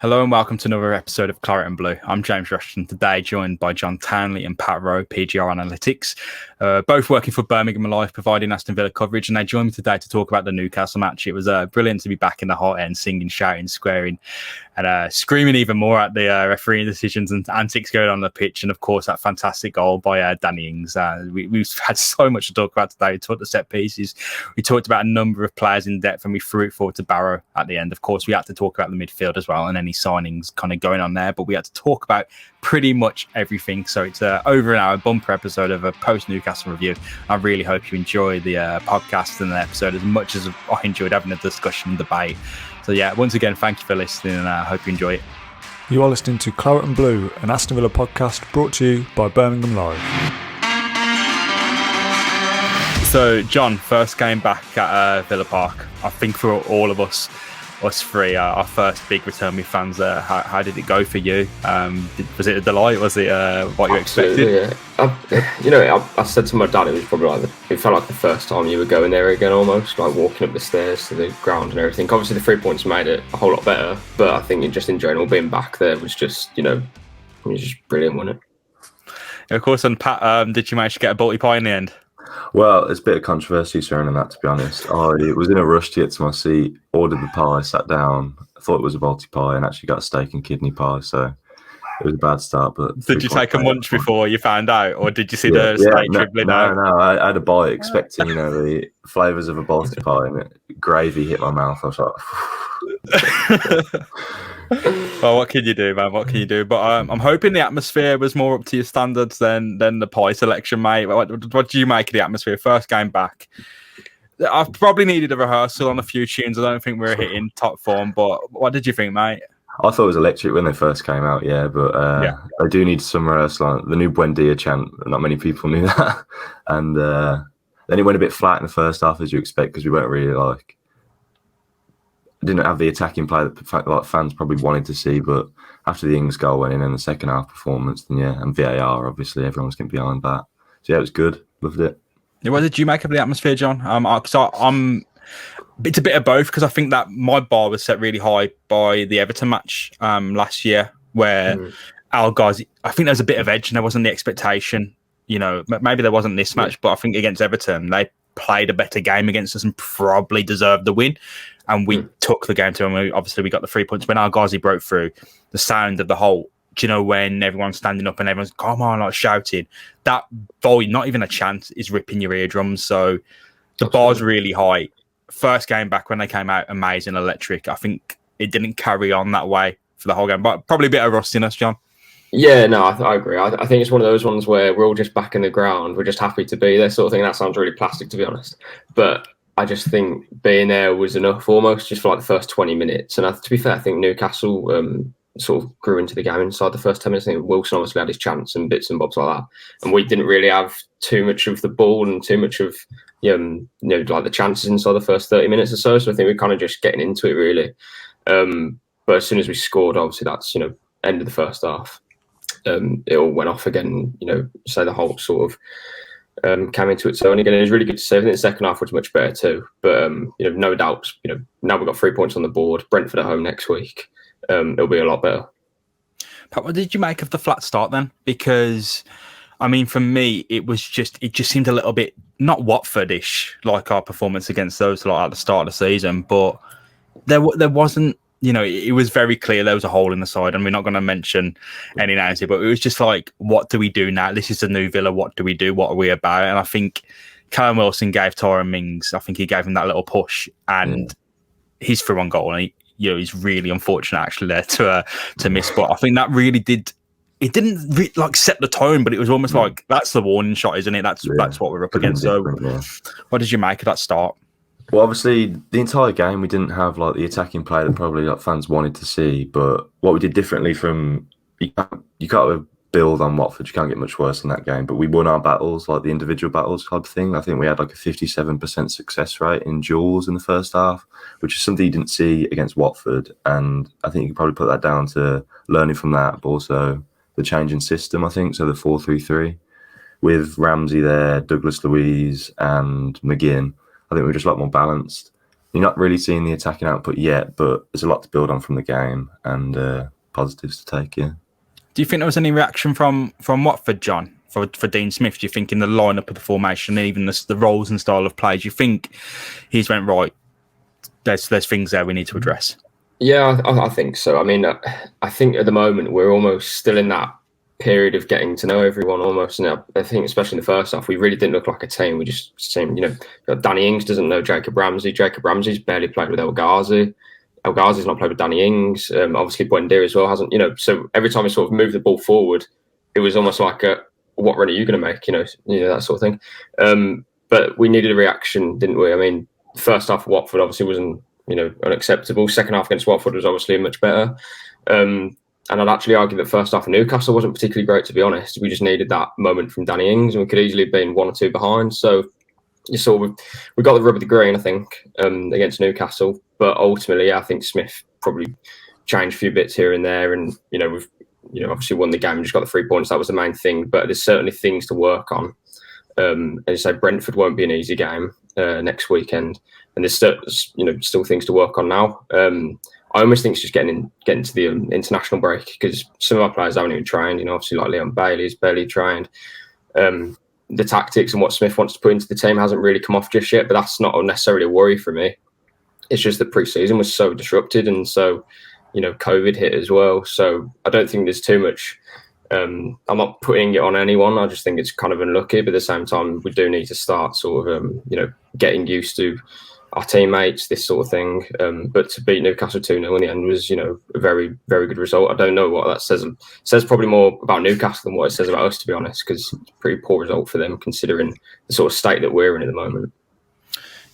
Hello and welcome to another episode of Claret Blue. I'm James Rushton, today joined by John Townley and Pat Rowe, PGR Analytics, both working for Birmingham Live, providing Aston Villa coverage, and they joined me today to talk about the Newcastle match. It was brilliant to be back in the hot end, singing, shouting, swearing, and screaming even more at the refereeing decisions and antics going on the pitch, and of course that fantastic goal by Danny Ings. We've had so much to talk about today. We talked the set pieces, we talked about a number of players in depth, and we threw it forward to Barrow at the end. Of course, we had to talk about the midfield as well and any signings kind of going on there, but we had to talk about pretty much everything. So it's over an hour bumper episode of a post Newcastle review. I really hope you enjoy the podcast and the episode as much as I enjoyed having a discussion and debate. So yeah, once again, thank you for listening, and I hope you enjoy it. You are listening to Claret Blue, an Aston Villa podcast brought to you by Birmingham Live. So John, first game back at Villa Park. I think for all of us three, our first big return with fans there. How did it go for you? Was it a delight? Was it what you expected? Yeah. I said to my dad, it was probably it felt like the first time you were going there again, almost like walking up the stairs to the ground and everything. Obviously, the 3 points made it a whole lot better, but I think just in general, being back there was just, it was just brilliant, wasn't it? Of course. And Pat, did you manage to get a Balti pie in the end? Well, there's a bit of controversy surrounding that, to be honest. I was in a rush to get to my seat, ordered the pie, sat down, thought it was a Balti pie, and actually got a steak and kidney pie. So it was a bad start. But did you take a munch before you found out, or did you see the steak dribbling out? No, I had a bite expecting, the flavours of a Balti pie, and gravy hit my mouth. I was like... Well, what can you do, man? What can you do? But I'm hoping the atmosphere was more up to your standards than the pie selection, mate. What do you make of the atmosphere? First game back. I've probably needed a rehearsal on a few tunes. I don't think we're hitting top form, but what did you think, mate? I thought it was electric when they first came out, but I do need some rehearsal. The new Buendia chant, not many people knew that. And then it went a bit flat in the first half, as you expect, because we weren't really didn't have the attacking play that fans probably wanted to see, but after the Ings goal went in and the second half performance, then and VAR, obviously everyone was getting behind that. So yeah, it was good. Loved it. Yeah, what did you make of the atmosphere, John? It's a bit of both, because I think that my bar was set really high by the Everton match last year, where Ghazi, I think there was a bit of edge and there wasn't the expectation. Maybe there wasn't this match, but I think against Everton, they played a better game against us and probably deserved the win. And we took the game to them. Obviously, we got the 3 points. When Ghazi broke through, the sound of the whole, when everyone's standing up and everyone's, come on, shouting, that volume, not even a chance, is ripping your eardrums. So the bar's really high. First game back when they came out, amazing, electric. I think it didn't carry on that way for the whole game, but probably a bit of rustiness, John. Yeah, no, I agree. I think it's one of those ones where we're all just back in the ground. We're just happy to be there, sort of thing. That sounds really plastic, to be honest. But I just think being there was enough, almost just for the first 20 minutes. And to be fair, I think Newcastle sort of grew into the game inside the first 10 minutes. I think Wilson obviously had his chance and bits and bobs like that. And we didn't really have too much of the ball and too much of the chances inside the first 30 minutes or so. So I think we're kind of just getting into it, really. But as soon as we scored, obviously that's end of the first half. It all went off again. So the whole sort of came into its own again. It was really good to see. I think the second half was much better too. But no doubts. Now we've got 3 points on the board. Brentford at home next week. It'll be a lot better. Pat, what did you make of the flat start then? Because for me, it just seemed a little bit not Watfordish like our performance against those at the start of the season, but there wasn't. It was very clear there was a hole in the side, and we're not going to mention any names here, but it was just what do we do now? This is the new Villa. What do we do? What are we about? And I think Callum Wilson gave Tyrone Mings, I think he gave him that little push, and he's through on goal. And he's really unfortunate actually there to miss. But I think that really did. It didn't set the tone, but it was almost like that's the warning shot, isn't it? That's what we're up against. So, what did you make of that start? Well, obviously, the entire game, we didn't have the attacking play that probably fans wanted to see. But what we did differently from you can't build on Watford. You can't get much worse in that game. But we won our battles, the individual battles type of thing. I think we had a 57% success rate in duels in the first half, which is something you didn't see against Watford. And I think you can probably put that down to learning from that, but also the change in system, I think. So the 4-3-3 with Ramsey there, Douglas Luiz and McGinn. I think we're just a lot more balanced. you're not really seeing the attacking output yet, but there's a lot to build on from the game and positives to take. Yeah. Do you think there was any reaction from Watford, John, for Dean Smith? Do you think in the lineup of the formation, even the roles and style of play, do you think he's went right? There's things there we need to address. Yeah, I think so. I mean, I think at the moment we're almost still in that period of getting to know everyone almost. And I think especially in the first half, we really didn't look like a team. We just seemed, Danny Ings doesn't know Jacob Ramsey. Jacob Ramsey's barely played with El Ghazi. El Ghazi's not played with Danny Ings. Obviously, Buendia as well hasn't. So every time we sort of moved the ball forward, it was almost like what run are you going to make? That sort of thing. But we needed a reaction, didn't we? I mean, first half of Watford obviously wasn't unacceptable. Second half against Watford was obviously much better. And I'd actually argue that first half of Newcastle wasn't particularly great, to be honest. We just needed that moment from Danny Ings, and we could easily have been 1 or 2 behind. So you saw we got the rub of the green, I think, against Newcastle. But ultimately, I think Smith probably changed a few bits here and there, and we've obviously won the game. Just got the 3 points. That was the main thing. But there's certainly things to work on. As you say, Brentford won't be an easy game next weekend, and there's still things to work on now. I almost think it's just getting to the international break, because some of our players haven't even trained. Obviously like Leon Bailey's barely trained. The tactics and what Smith wants to put into the team hasn't really come off just yet, but that's not necessarily a worry for me. It's just that pre-season was so disrupted, and so COVID hit as well. So I don't think there's too much. I'm not putting it on anyone. I just think it's kind of unlucky, but at the same time, we do need to start sort of getting used to our teammates, this sort of thing. But to beat Newcastle 2-0 in the end was, a very, very good result. I don't know what that says. It says probably more about Newcastle than what it says about us, to be honest, because it's a pretty poor result for them, considering the sort of state that we're in at the moment.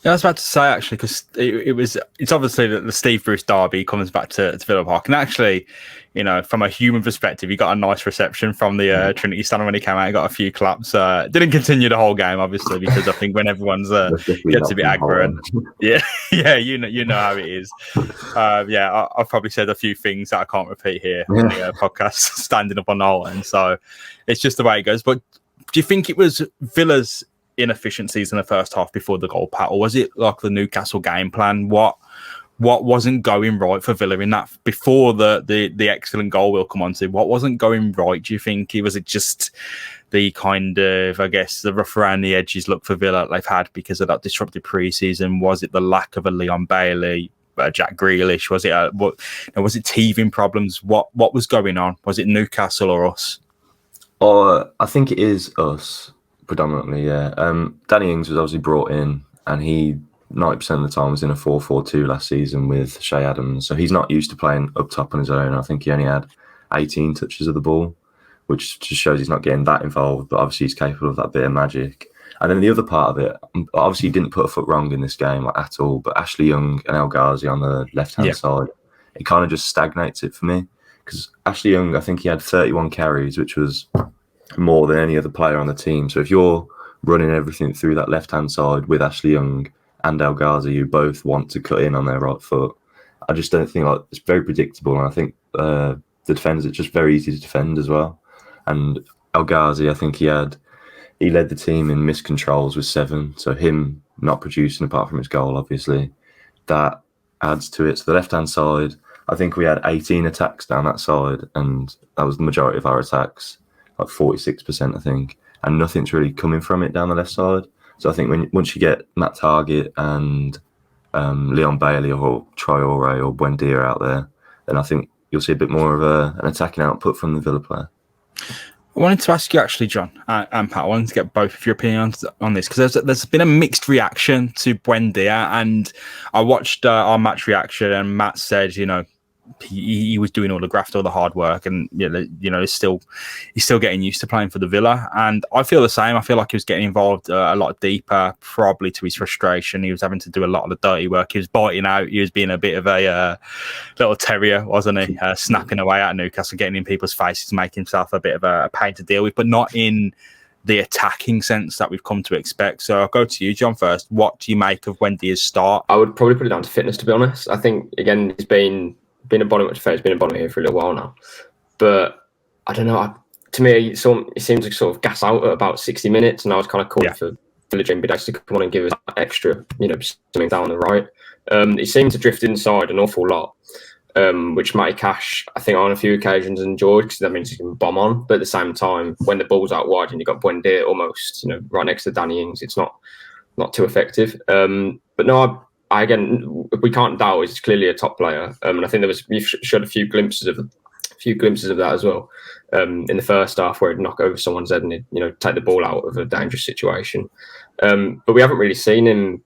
Yeah, I was about to say, actually, because it's obviously that the Steve Bruce derby comes back to Villa Park. And actually, from a human perspective, he got a nice reception from the Trinity Stand when he came out. He got a few claps. Didn't continue the whole game, obviously, because I think when everyone's gets a bit aggro. And, yeah, you know how it is. I've probably said a few things that I can't repeat here on the podcast, standing up on the whole end. So it's just the way it goes. But do you think it was Villa's inefficiencies in the first half before the goal, Pat, or was it like the Newcastle game plan? What wasn't going right for Villa in that before the excellent goal we'll come on to? What wasn't going right, do you think? Was it just the kind of, I guess, the rough around the edges look for Villa they've had because of that disrupted pre-season? Was it the lack of a Leon Bailey, Jack Grealish? Was it teething problems? What was going on? Was it Newcastle or us? I think it is us. Predominantly, yeah. Danny Ings was obviously brought in, and he 90% of the time was in a 4-4-2 last season with Shay Adams. So he's not used to playing up top on his own. I think he only had 18 touches of the ball, which just shows he's not getting that involved. But obviously he's capable of that bit of magic. And then the other part of it, obviously he didn't put a foot wrong in this game at all. But Ashley Young and El Ghazi on the left-hand side, it kind of just stagnates it for me. Because Ashley Young, I think he had 31 carries, which was more than any other player on the team. So if you're running everything through that left-hand side with Ashley Young and El Ghazi, who both want to cut in on their right foot, I just don't think it's very predictable. And I think the defenders, it's just very easy to defend as well. And El Ghazi, I think he led the team in missed controls with 7. So him not producing apart from his goal, obviously, that adds to it. So the left-hand side, I think we had 18 attacks down that side, and that was the majority of our attacks. Like 46%, I think, and nothing's really coming from it down the left side. So I think once you get Matt Target and Leon Bailey or Traore or Buendia out there, then I think you'll see a bit more of an attacking output from the Villa player. I wanted to ask you actually, John and Pat, I wanted to get both of your opinions on this, because there's been a mixed reaction to Buendia, and I watched our match reaction, and Matt said, he was doing all the graft, all the hard work, and he's still getting used to playing for the Villa. And I feel the same. I feel like he was getting involved a lot deeper, probably to his frustration. He was having to do a lot of the dirty work. He was biting out. He was being a bit of a little terrier, wasn't he? Snapping away at Newcastle, getting in people's faces, making himself a bit of a pain to deal with, but not in the attacking sense that we've come to expect. So I'll go to you, John, first. What do you make of Buendia's start? I would probably put it down to fitness, to be honest. I think, again, he's been a bottom of fair. He's been a bottom here for a little while now, but I don't know. To me, it seems like sort of gas out at about 60 minutes, and I was kind of calling for Villa Jim Bidace to come on and give us that extra, something down on the right. He seemed to drift inside an awful lot, which Matty Cash, I think, on a few occasions enjoyed, because that means he can bomb on. But at the same time, when the ball's out wide and you've got Buendia almost, right next to Danny Ings, it's not too effective. But no, I again, we can't doubt he's clearly a top player. And I think you've showed a few glimpses of that as well. In the first half, where he'd knock over someone's head and he'd, take the ball out of a dangerous situation. But we haven't really seen him,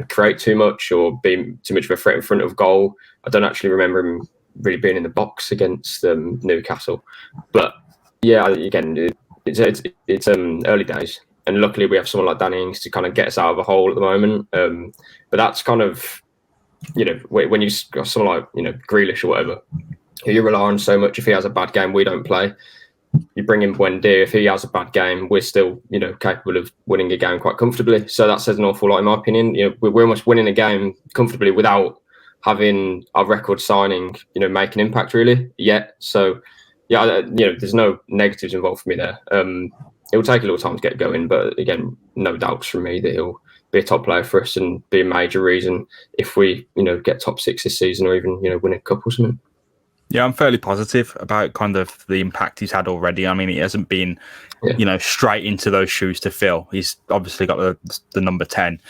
create too much or be too much of a threat in front of goal. I don't actually remember him really being in the box against Newcastle. But yeah, again, it's early days, and luckily we have someone like Danny Ings to kind of get us out of a hole at the moment. But that's kind of, when you got someone like Grealish or whatever, who you rely on so much. If he has a bad game, we don't play. You bring in Buendia. If he has a bad game, we're still, capable of winning a game quite comfortably. So that says an awful lot, in my opinion. We're almost winning a game comfortably without having our record signing, make an impact really yet. So, yeah, there's no negatives involved for me there. It will take a little time to get going, but again, no doubts from me that he'll be a top player for us and be a major reason if we, get top 6 this season, or even, win a cup or something. Yeah, I'm fairly positive about kind of the impact he's had already. I mean, he hasn't been, straight into those shoes to fill. He's obviously got the number 10.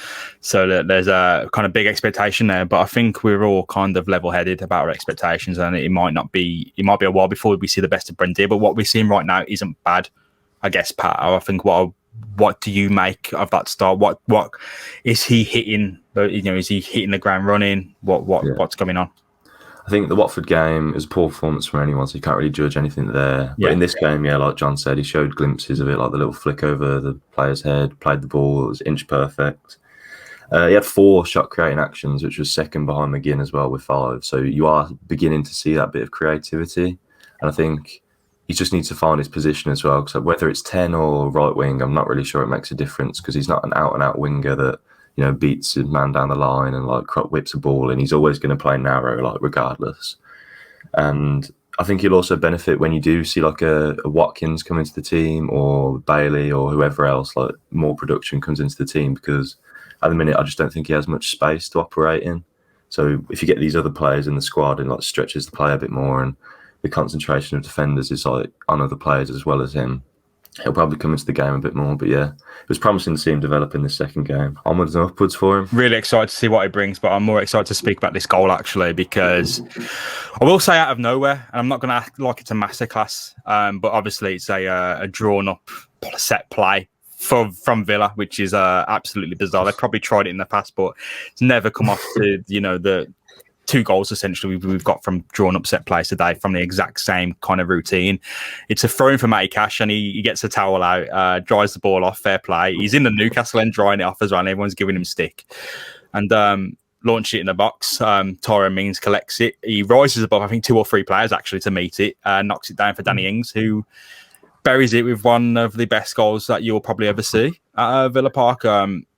So there's a kind of big expectation there. But I think we're all kind of level-headed about our expectations, and it might be a while before we see the best of Buendia. But what we're seeing right now isn't bad, I guess, Pat. I think what do you make of that start? What is he hitting? Is he hitting the ground running? What's going on? I think the Watford game is a poor performance from anyone, so you can't really judge anything there. But in this game, like John said, he showed glimpses of it, like the little flick over the player's head, played the ball, it was inch perfect. He had 4 shot-creating actions, which was second behind McGinn as well with 5. So you are beginning to see that bit of creativity. And I think he just needs to find his position as well, because whether it's 10 or right wing, I'm not really sure it makes a difference, because he's not an out-and-out winger that beats his man down the line and whips a ball, and he's always going to play narrow, regardless. And I think he'll also benefit when you do see a Watkins come into the team, or Bailey, or whoever else, more production comes into the team, because at the minute I just don't think he has much space to operate in. So if you get these other players in the squad, and stretches the play a bit more, and the concentration of defenders is on other players as well as him, he'll probably come into the game a bit more. But yeah, it was promising to see him develop in the second game. Onwards and upwards for him. Really excited to see what he brings, but I'm more excited to speak about this goal actually, because I will say out of nowhere, and I'm not going to act like it's a masterclass, but obviously it's a drawn up set play from Villa, which is absolutely bizarre. They've probably tried it in the past, but it's never come off to the 2 goals essentially we've got from drawn up set plays today from the exact same kind of routine. It's a throw in for Matty Cash, and he gets the towel out, dries the ball off, fair play. He's in the Newcastle end drying it off as well, and everyone's giving him stick. And launch it in the box. Tyrone Mings collects it. He rises above, I think, 2 or 3 players actually to meet it, knocks it down for Danny Ings, who buries it with one of the best goals that you'll probably ever see at Villa Park.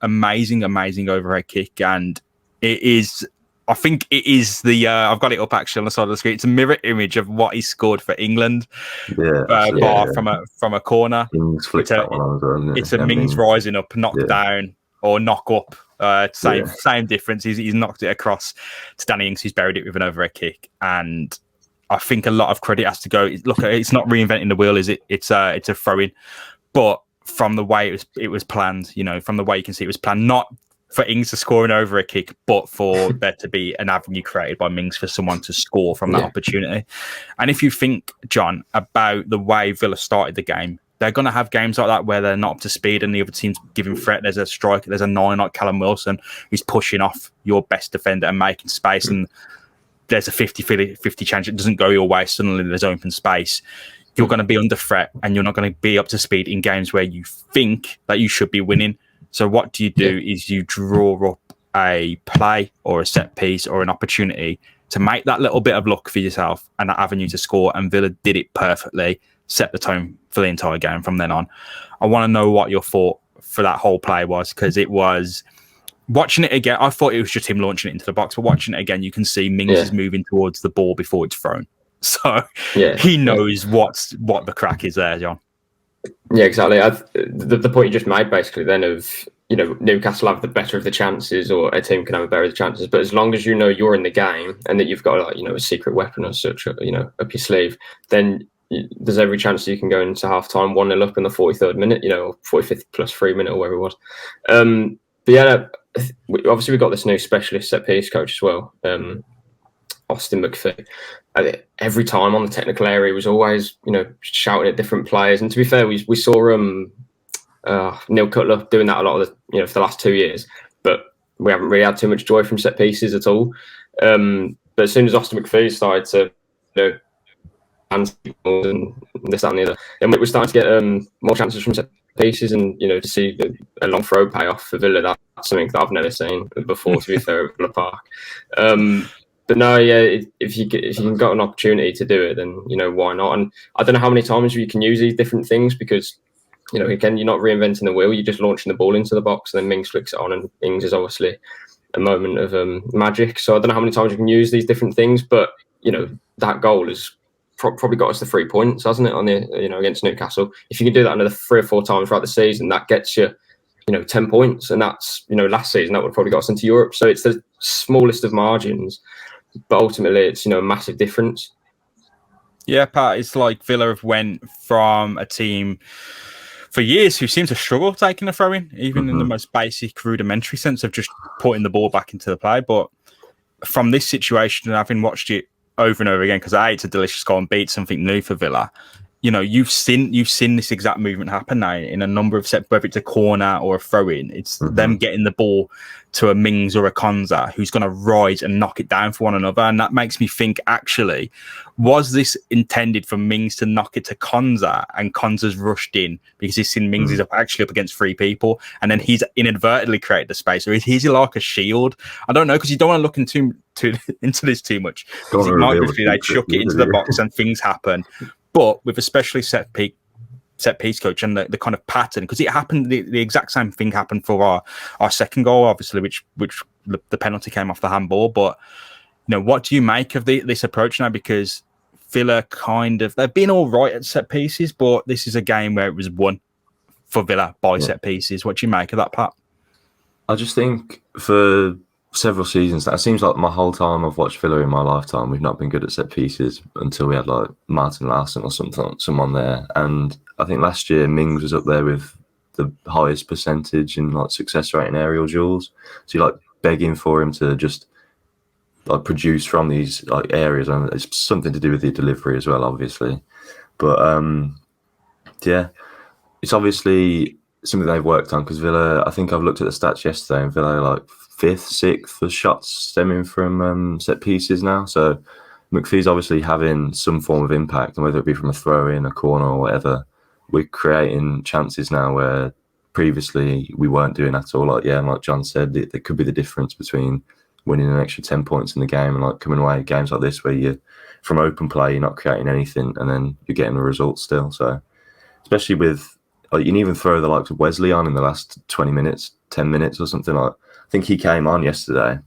Amazing overhead kick, and it is... I think it is I've got it up actually on the side of the screen. It's a mirror image of what he scored for England. From a corner. It's a Mings rising up, knocked down, or knock up. Same difference. He's knocked it across to Danny Ings, who's buried it with an overhead kick. And I think a lot of credit has to go. Look, it's not reinventing the wheel, is it? It's a throw-in. But from the way it was planned, from the way you can see it was planned, not for Ings to score an over a kick, but for there to be an avenue created by Mings for someone to score from that opportunity. And if you think, John, about the way Villa started the game, they're going to have games like that where they're not up to speed and the other team's giving threat. There's a striker, there's a 9 like Callum Wilson who's pushing off your best defender and making space, and there's a 50-50 chance it doesn't go your way. Suddenly there's open space. You're going to be under threat, and you're not going to be up to speed in games where you think that you should be winning. So what do? Is you draw up a play or a set piece or an opportunity to make that little bit of luck for yourself and that avenue to score. And Villa did it perfectly, set the tone for the entire game from then on. I want to know what your thought for that whole play was, because it was... Watching it again, I thought it was just him launching it into the box, but watching it again, you can see Mings is moving towards the ball before it's thrown. So he knows what the crack is there, John. Yeah, exactly. The point you just made, basically, then of Newcastle have the better of the chances, or a team can have a better of the chances. But as long as you know you're in the game and that you've got a secret weapon or such, up your sleeve, then there's every chance you can go into half time 1-0 up in the 43rd minute, or 45th plus 3 minute or whatever it was. But yeah, obviously we've got this new specialist set piece coach as well, Austin MacPhee. Every time on the technical area, he was always shouting at different players. And to be fair, we saw Neil Cutler doing that a lot of the for the last 2 years, but we haven't really had too much joy from set pieces at all. But as soon as Austin MacPhee started to and this, that, and the other, then we're starting to get more chances from set pieces, and to see a long throw pay off for Villa. That's something that I've never seen before, to be fair, at Villa Park. But no, yeah, if you got an opportunity to do it, then why not? And I don't know how many times you can use these different things, because again, you're not reinventing the wheel. You're just launching the ball into the box, and then Mings flicks it on, and Mings is obviously a moment of magic. So I don't know how many times you can use these different things, but that goal has probably got us the 3 points, hasn't it, on the against Newcastle? If you can do that another 3 or 4 times throughout the season, that gets you 10 points, and that's last season that would probably got us into Europe. So it's the smallest of margins, but ultimately it's a massive difference. Yeah, Pat, it's like Villa have went from a team for years who seem to struggle taking a throw-in, even in the most basic, rudimentary sense of just putting the ball back into the play. But from this situation, having watched it over and over again, because it's a delicious goal and beat something new for Villa, you've seen this exact movement happen now in a number of sets, whether it's a corner or a throw-in. It's them getting the ball to a Mings or a Konza who's going to rise and knock it down for one another. And that makes me think, actually, was this intended for Mings to knock it to Konza, and Konza's rushed in because he's seen Mings is actually up against 3 people, and then he's inadvertently created the space? Or is he like a shield? I don't know, because you don't want to look into this too much. Because it might be they chuck it into the box and things happen. But with especially set piece coach and the kind of pattern, because it happened, the exact same thing happened for our second goal, obviously, which the penalty came off the handball. But what do you make of this approach now? Because Villa they've been all right at set pieces, but this is a game where it was won for Villa by set pieces. What do you make of that, Pat? I just think for several seasons, it seems like my whole time I've watched Villa in my lifetime, we've not been good at set pieces until we had like Martin Larson or someone there. And I think last year Mings was up there with the highest percentage in like success rate in aerial duels. So you're like begging for him to just like produce from these like areas, and it's something to do with the delivery as well, obviously. But yeah, it's obviously something they've worked on, because Villa, I think I've looked at the stats yesterday, and Villa like 5th, 6th for shots stemming from set pieces now. So MacPhee's obviously having some form of impact, and whether it be from a throw-in, a corner, or whatever, we're creating chances now where previously we weren't doing at all. Like John said, there could be the difference between winning an extra 10 points in the game and like coming away games like this where you, from open play, you're not creating anything, and then you're getting the result still. So especially with, like, you can even throw the likes of Wesley on in the last 20 minutes, 10 minutes or something. Like, I think he came on yesterday,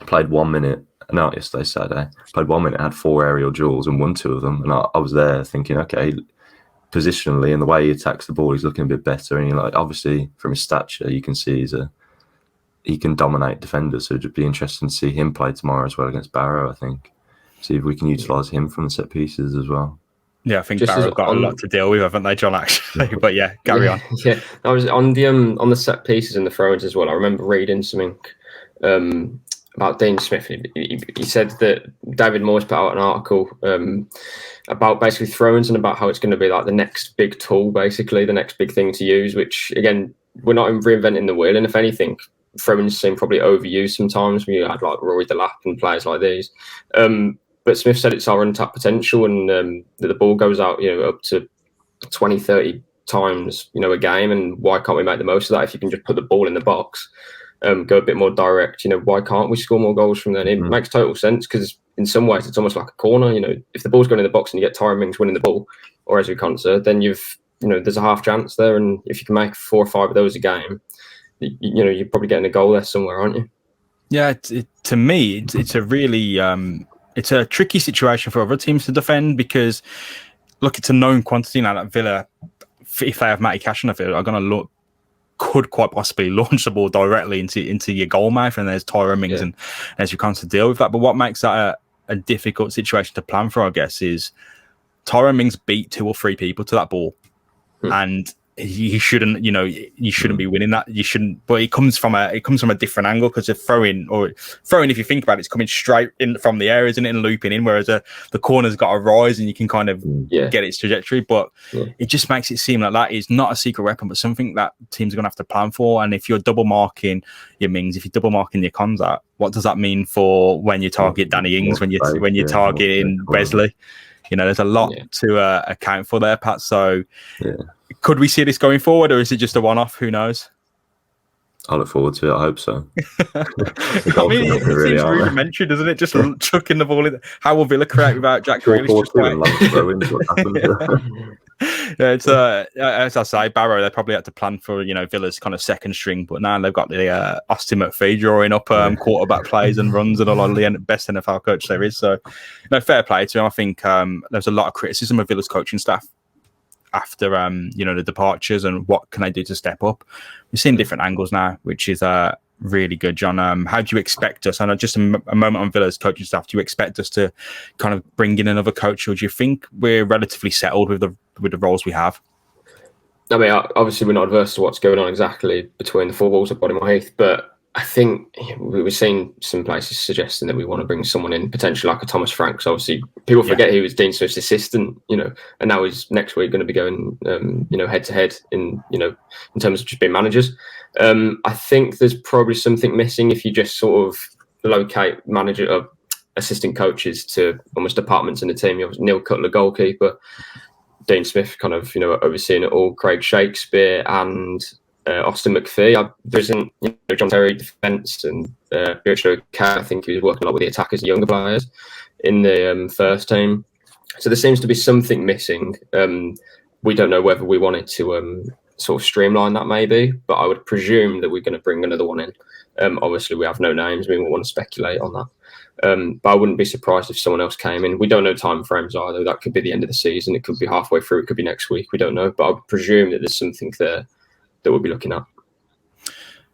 played 1 minute, no, yesterday, Saturday, played 1 minute, had 4 aerial duels and won 2 of them. And I was there thinking, okay, positionally and the way he attacks the ball, he's looking a bit better. And like, obviously from his stature, you can see he can dominate defenders. So it'd be interesting to see him play tomorrow as well against Barrow, I think. See if we can utilise him from the set pieces as well. Yeah, I think Barrow have got a lot to deal with, haven't they, John, actually? But yeah, carry on. Yeah, I was on the set pieces and the throw-ins as well. I remember reading something about Dean Smith. He said that David Moyes put out an article about basically throw-ins and about how it's going to be like the next big tool, basically, the next big thing to use, which, again, we're not reinventing the wheel. And if anything, throw-ins seem probably overused sometimes when you had like Rory Delap and players like these. But Smith said it's our untapped potential, and that the ball goes out, up to 20, 30 times, a game. And why can't we make the most of that? If you can just put the ball in the box, go a bit more direct, why can't we score more goals from then? It makes total sense, because in some ways it's almost like a corner. If the ball's going in the box and you get Tyrone Mings winning the ball, or as we concert, then there's a half chance there. And if you can make 4 or 5 of those a game, you're probably getting a goal there somewhere, aren't you? Yeah, to me, it's a really it's a tricky situation for other teams to defend, because look, it's a known quantity now that Villa, if they have Matty Cash on the field, are going to look could quite possibly launch the ball directly into your goal mouth, and there's Tyrone Mings and as you can't deal with that. But what makes that a difficult situation to plan for, I guess, is Tyrone Mings beat 2 or 3 people to that ball, and you shouldn't be winning that. You shouldn't. But it comes from a different angle, because a throwing, if you think about it, it's coming straight in from the air, isn't it, and looping in, whereas the corner's got a rise and you can kind of get its trajectory. But it just makes it seem like that is not a secret weapon, but something that teams are going to have to plan for. And if you're double marking your Mings, if you're double marking your Konza, what does that mean for when you target Danny Ings, when you're targeting Wesley? There's a lot to account for there, Pat. So could we see this going forward, or is it just a one-off? Who knows? I look forward to it. I hope so. I mean, it seems rudimentary, doesn't it? Just chucking the ball in. How will Villa create without Jack Grealish? It's as I say, Barrow. They probably had to plan for Villa's kind of second string, but now they've got the Austin MacPhee drawing up quarterback plays and runs, and all the best NFL coach there is. So, fair play to him. I think there's a lot of criticism of Villa's coaching staff after the departures, and what can they do to step up. We've seen different angles now, which is really good. John, how do you expect us, and just a moment on Villa's coaching staff, do you expect us to kind of bring in another coach, or do you think we're relatively settled with the roles we have? I mean, obviously we're not adverse to what's going on exactly between the 4 walls of Bodymoor Heath, but I think we were seeing some places suggesting that we want to bring someone in, potentially like a Thomas Franks. Obviously, people forget he was Dean Smith's assistant, and now he's next week going to be going, head to head in terms of just being managers. I think there's probably something missing if you just sort of locate assistant coaches to almost departments in the team. You have Neil Cutler, goalkeeper, Dean Smith, kind of overseeing it all, Craig Shakespeare, and Austin MacPhee. There isn't John Terry defence, and I think he was working a lot with the attackers and younger players in the first team. So there seems to be something missing. We don't know whether we wanted to sort of streamline that maybe, but I would presume that we're going to bring another one in. Obviously, we have no names. We won't want to speculate on that. But I wouldn't be surprised if someone else came in. We don't know time frames either. That could be the end of the season. It could be halfway through. It could be next week. We don't know. But I would presume that there's something there that we'll be looking at.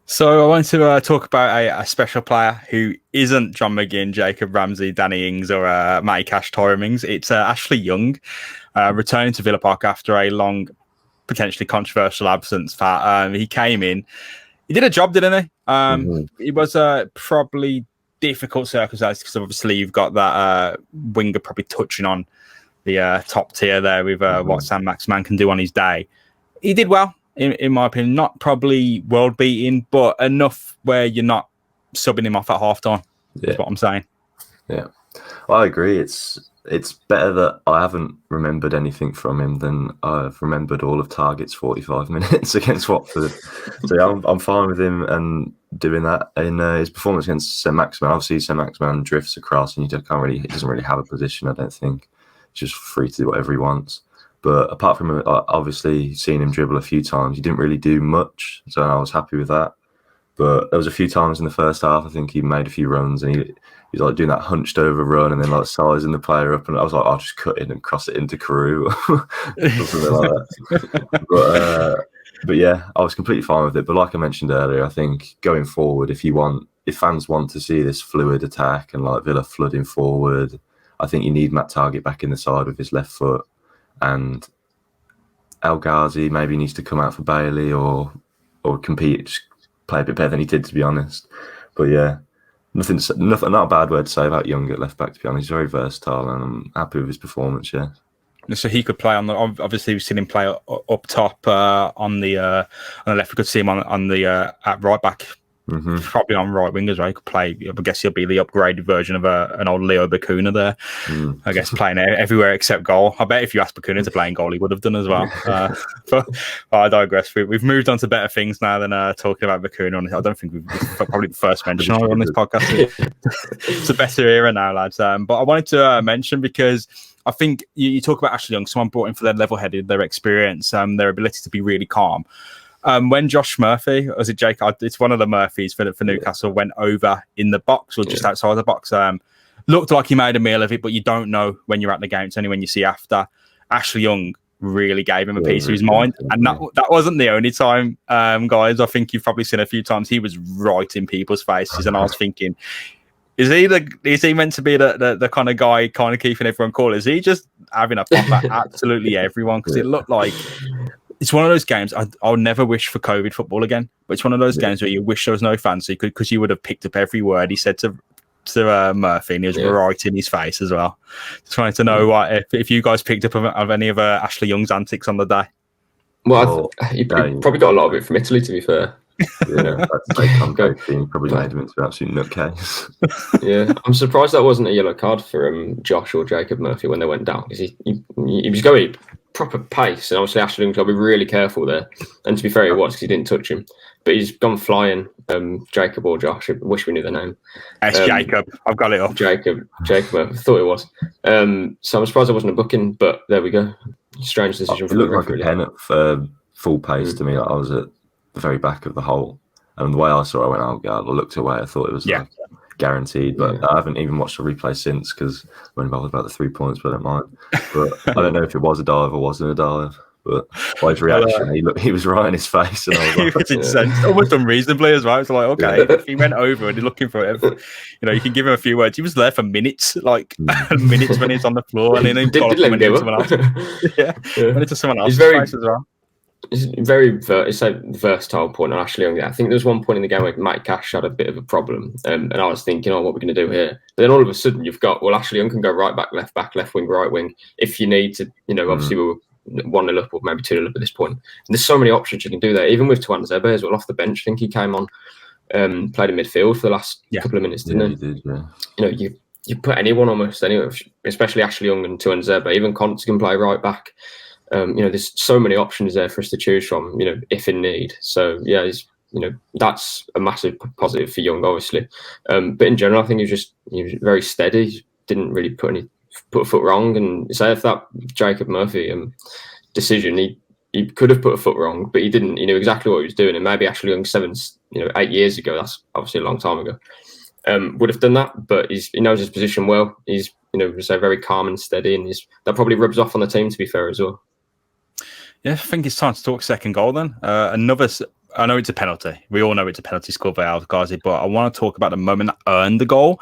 So I want to talk about a special player who isn't John McGinn, Jacob Ramsey, Danny Ings, or Matty Cash, Tyrone Mings. It's Ashley Young, returning to Villa Park after a long, potentially controversial absence. He came in. He did a job, didn't he? It was probably difficult circumstances, because obviously you've got that winger probably touching on the top tier there with what Sam Maximan can do on his day. He did well. In my opinion, not probably world beating, but enough where you're not subbing him off at half time. That's what I'm saying. Yeah, well, I agree. It's better that I haven't remembered anything from him than I've remembered all of Target's 45 minutes against Watford. So I'm fine with him and doing that. In his performance against St Maximin, obviously St Maximin drifts across and he doesn't really have a position. I don't think. He's just free to do whatever he wants. But apart from obviously seeing him dribble a few times, he didn't really do much. So I was happy with that. But there was a few times in the first half, I think he made a few runs and he was like doing that hunched over run and then like sizing the player up. And I was like, I'll just cut in and cross it into Carew. Something like that. But yeah, I was completely fine with it. But like I mentioned earlier, I think going forward, if fans want to see this fluid attack and like Villa flooding forward, I think you need Matt Target back in the side with his left foot. And El Ghazi maybe needs to come out for Bailey or compete, just play a bit better than he did, to be honest. But yeah, nothing, not a bad word to say about Young at left back, to be honest. He's very versatile and I'm happy with his performance, yeah. So he could play on the. Obviously, we've seen him play up top on the left. We could see him on the at right back. Mm-hmm. Probably on right wing as well. He could play. I guess he'll be the upgraded version of an old Leo Bacuna there. I guess playing everywhere except goal. I bet if you asked Bacuna to play in goal, he would have done as well. But I digress. We've moved on to better things now than talking about Bacuna. I don't think we've probably the first mention on this podcast. It's a better era now, lads. But I wanted to mention, because I think you talk about Ashley Young, someone brought in for their level-headed, their experience, their ability to be really calm. When Josh Murphy, or is it Jake? It's one of the Murphys for Newcastle, went over in the box or just outside the box. Looked like he made a meal of it, but you don't know when you're at the game. It's only when you see after. Ashley Young really gave him a piece of his mind. And that wasn't the only time, guys. I think you've probably seen a few times he was right in people's faces, and I was thinking, is he meant to be the kind of guy kind of keeping everyone cool? Is he just having a pop at absolutely everyone? Because it looked like it's one of those games. I'll never wish for COVID football again, but it's one of those games where you wish there was no fans, so you could, because you would have picked up every word he said to Murphy, and he was right in his face as well. Just wanted to know if you guys picked up of any of Ashley Young's antics on the day. Well, he probably got a lot of it from Italy, to be fair. Yeah, that's like probably made him into an absolute nutcase. Yeah, I'm surprised that wasn't a yellow card for Josh or Jacob Murphy when they went down, because he was going proper pace, and obviously Ashley Young's got to be really careful there. And to be fair, he was, because he didn't touch him, but he's gone flying. Jacob or Josh, I wish we knew their name. It's Jacob. I've got it up. Jacob Murphy. I thought it was. So I'm surprised I wasn't a booking, but there we go. Strange decision. It looked like a pen at full pace to me. Like I was at the very back of the hole, and the way I saw it, I went, oh god, I looked away, I thought it was like guaranteed, but I haven't even watched the replay since, because I'm involved about the 3 points, but I don't mind. But I don't know if it was a dive or wasn't a dive, but by his reaction, he was right in his face, and I was like, he was incensed, almost unreasonably as well. It's like, okay, if he went over and he's looking for it, you can give him a few words. He was there for minutes, minutes when he's on the floor, and then he got up and went into someone else. Went into someone else's face as well. It's a versatile point on Ashley Young. I think there was one point in the game where Mike Cash had a bit of a problem, and I was thinking, what are we going to do here? But then all of a sudden you've got, Ashley Young can go right back, left wing, right wing, if you need to. Obviously we were 1-0 up or maybe 2-0 up at this point. And there's so many options you can do there. Even with Tuanzebe as well off the bench, I think he came on, played in midfield for the last couple of minutes, didn't he? He did, you put anyone almost anyway, especially Ashley Young and Tuanzebe. Even Conte can play right back. There's so many options there for us to choose from, if in need. So that's a massive positive for Young, obviously. But in general, I think he was very steady. He didn't really put a foot wrong. And say if that Jacob Murphy decision, he could have put a foot wrong, but he didn't. He knew exactly what he was doing. And maybe Ashley Young 8 years ago, that's obviously a long time ago, would have done that. But he knows his position well. He's very calm and steady, and that probably rubs off on the team, to be fair, as well. Yeah, I think it's time to talk second goal then. I know it's a penalty. We all know it's a penalty scored by Ghazi, but I want to talk about the moment that earned the goal.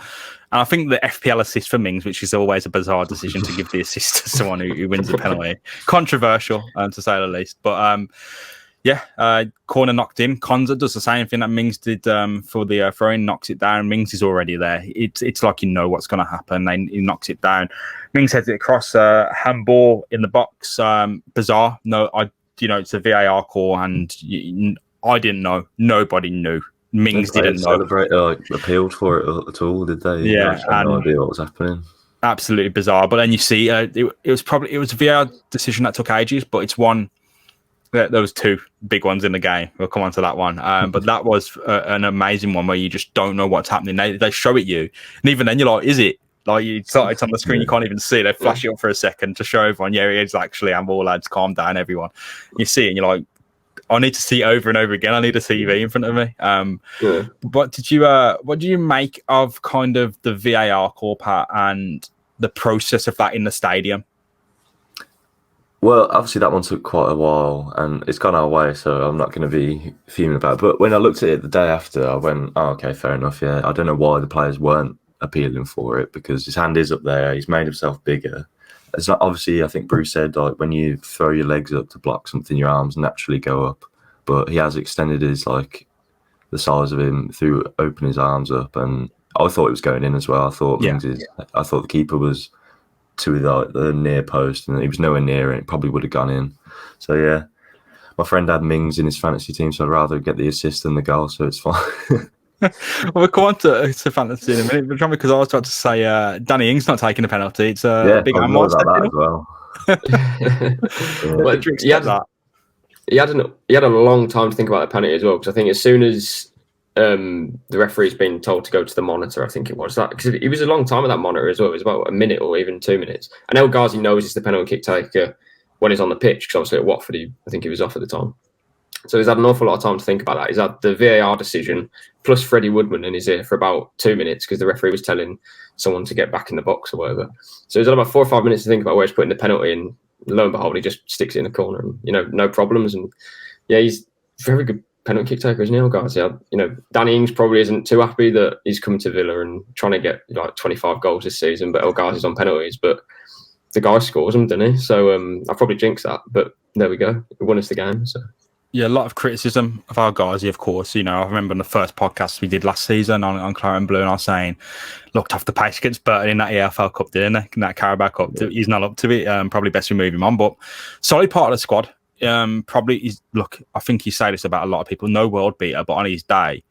And I think the FPL assist for Mings, which is always a bizarre decision to give the assist to someone who wins the penalty. Controversial, to say the least. But corner knocked in. Konza does the same thing that Mings did for the throw-in, knocks it down. Mings is already there. It's like what's going to happen. He knocks it down. Mings heads it across, handball in the box. Bizarre. No, it's a VAR call, and I didn't know. Nobody knew. Mings didn't know. Appealed for it at all, did they? Yeah, I had no idea what was happening. Absolutely bizarre. But then you see, it was a VAR decision that took ages, but it's one. There was two big ones in the game. We'll come on to that one. But that was an amazing one where you just don't know what's happening. They show it you, and even then you're like, is it? Like it's on the screen, you can't even see it. They flash it up for a second to show everyone, it is actually handball, lads, calm down, everyone. You see it and you're like, I need to see it over and over again. I need a TV in front of me. What do you make of kind of the VAR call, Pat, and the process of that in the stadium? Well, obviously that one took quite a while, and it's gone our way, so I'm not going to be fuming about it. But when I looked at it the day after, I went, oh, okay, fair enough, yeah. I don't know why the players weren't appealing for it, because his hand is up there, he's made himself bigger. It's not, obviously, I think Bruce said, like, when you throw your legs up to block something, your arms naturally go up. But he has extended his, the size of him through opening his arms up, and I thought it was going in as well. I thought I thought the keeper was to the near post, and he was nowhere near it. It probably would have gone in. So yeah, my friend had Mings in his fantasy team, so I'd rather get the assist than the goal. So it's fine. We'll come on to fantasy in a minute, but because I was about to say, Danny Ings not taking a penalty. It's a big more about that as well. Well, he had a long time to think about the penalty as well, because I think as soon as the referee's been told to go to the monitor, I think it was that, because he was a long time at that monitor as well. It was about a minute or even 2 minutes. And El Ghazi knows he's the penalty kick taker when he's on the pitch, because obviously at Watford, I think he was off at the time. So he's had an awful lot of time to think about that. He's had the VAR decision plus Freddie Woodman in his ear for about 2 minutes, because the referee was telling someone to get back in the box or whatever. So he's had about 4 or 5 minutes to think about where he's putting the penalty, and lo and behold, he just sticks it in the corner, and no problems. And yeah, he's a very good penalty kick taker, isn't he, Ghazi? Danny Ings probably isn't too happy that he's coming to Villa and trying to get like 25 goals this season, but El Ghazi's on penalties. But the guy scores them, doesn't he? So I probably jinxed that, but there we go. It won us the game. So. Yeah, a lot of criticism of our Ghazi, of course. I remember in the first podcast we did last season on Claret Blue, and I was saying, looked off the pace against Burton in that EFL Cup, didn't he? In that Carabao Cup. Yeah. He's not up to it. Probably best we move him on, but solid part of the squad. Probably is. Look, I think you say this about a lot of people. No world beater, but on his day,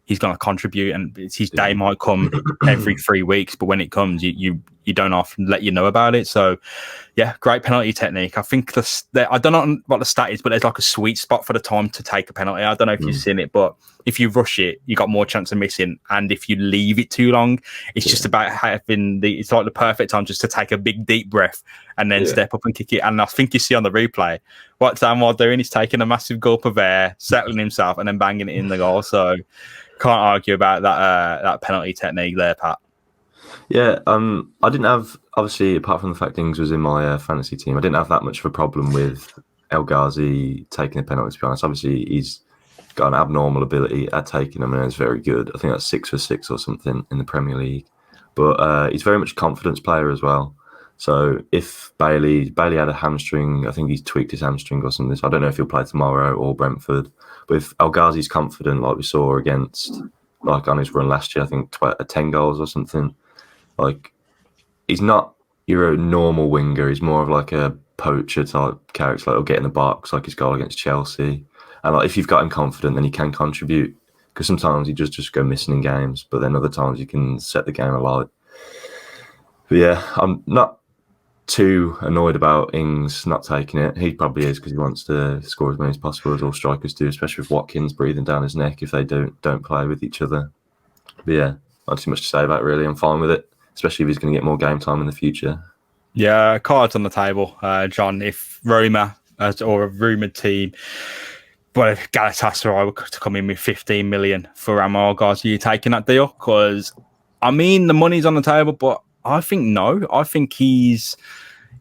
he's going to contribute, and his day might come every 3 weeks. But when it comes, you don't often let you know about it. So, yeah, great penalty technique. I think I don't know what the stat is, but there's like a sweet spot for the time to take a penalty. I don't know if you've seen it, but if you rush it, you got more chance of missing. And if you leave it too long, it's just about having it's like the perfect time just to take a big deep breath and then step up and kick it. And I think you see on the replay what Tamar doing is taking a massive gulp of air, settling himself, and then banging it in the goal. So can't argue about that penalty technique there, Pat. Yeah, I didn't have, obviously, apart from the fact Ings was in my fantasy team, I didn't have that much of a problem with El Ghazi taking a penalty, to be honest. Obviously, he's got an abnormal ability at taking them, and it's very good. I think that's 6 for 6 or something in the Premier League. But he's very much a confidence player as well. So if Bailey had a hamstring, I think he's tweaked his hamstring or something. So I don't know if he'll play tomorrow or Brentford. But if El Ghazi's confident, like we saw against, like on his run last year, I think 10 goals or something. Like, he's not your normal winger. He's more of like a poacher type character. Like, he'll get in the box, like his goal against Chelsea. And like, if you've got him confident, then he can contribute. Because sometimes he just go missing in games, but then other times he can set the game alight. But yeah, I'm not too annoyed about Ings not taking it. He probably is because he wants to score as many as possible, as all strikers do, especially with Watkins breathing down his neck if they don't play with each other. But yeah, not too much to say about it, really. I'm fine with it, especially if he's going to get more game time in the future. Yeah, cards on the table, John. If Roma or a rumoured team, well, if Galatasaray were to come in with 15 million for Amar Ghazi, are you taking that deal? Because, I mean, the money's on the table, but I think no. I think he's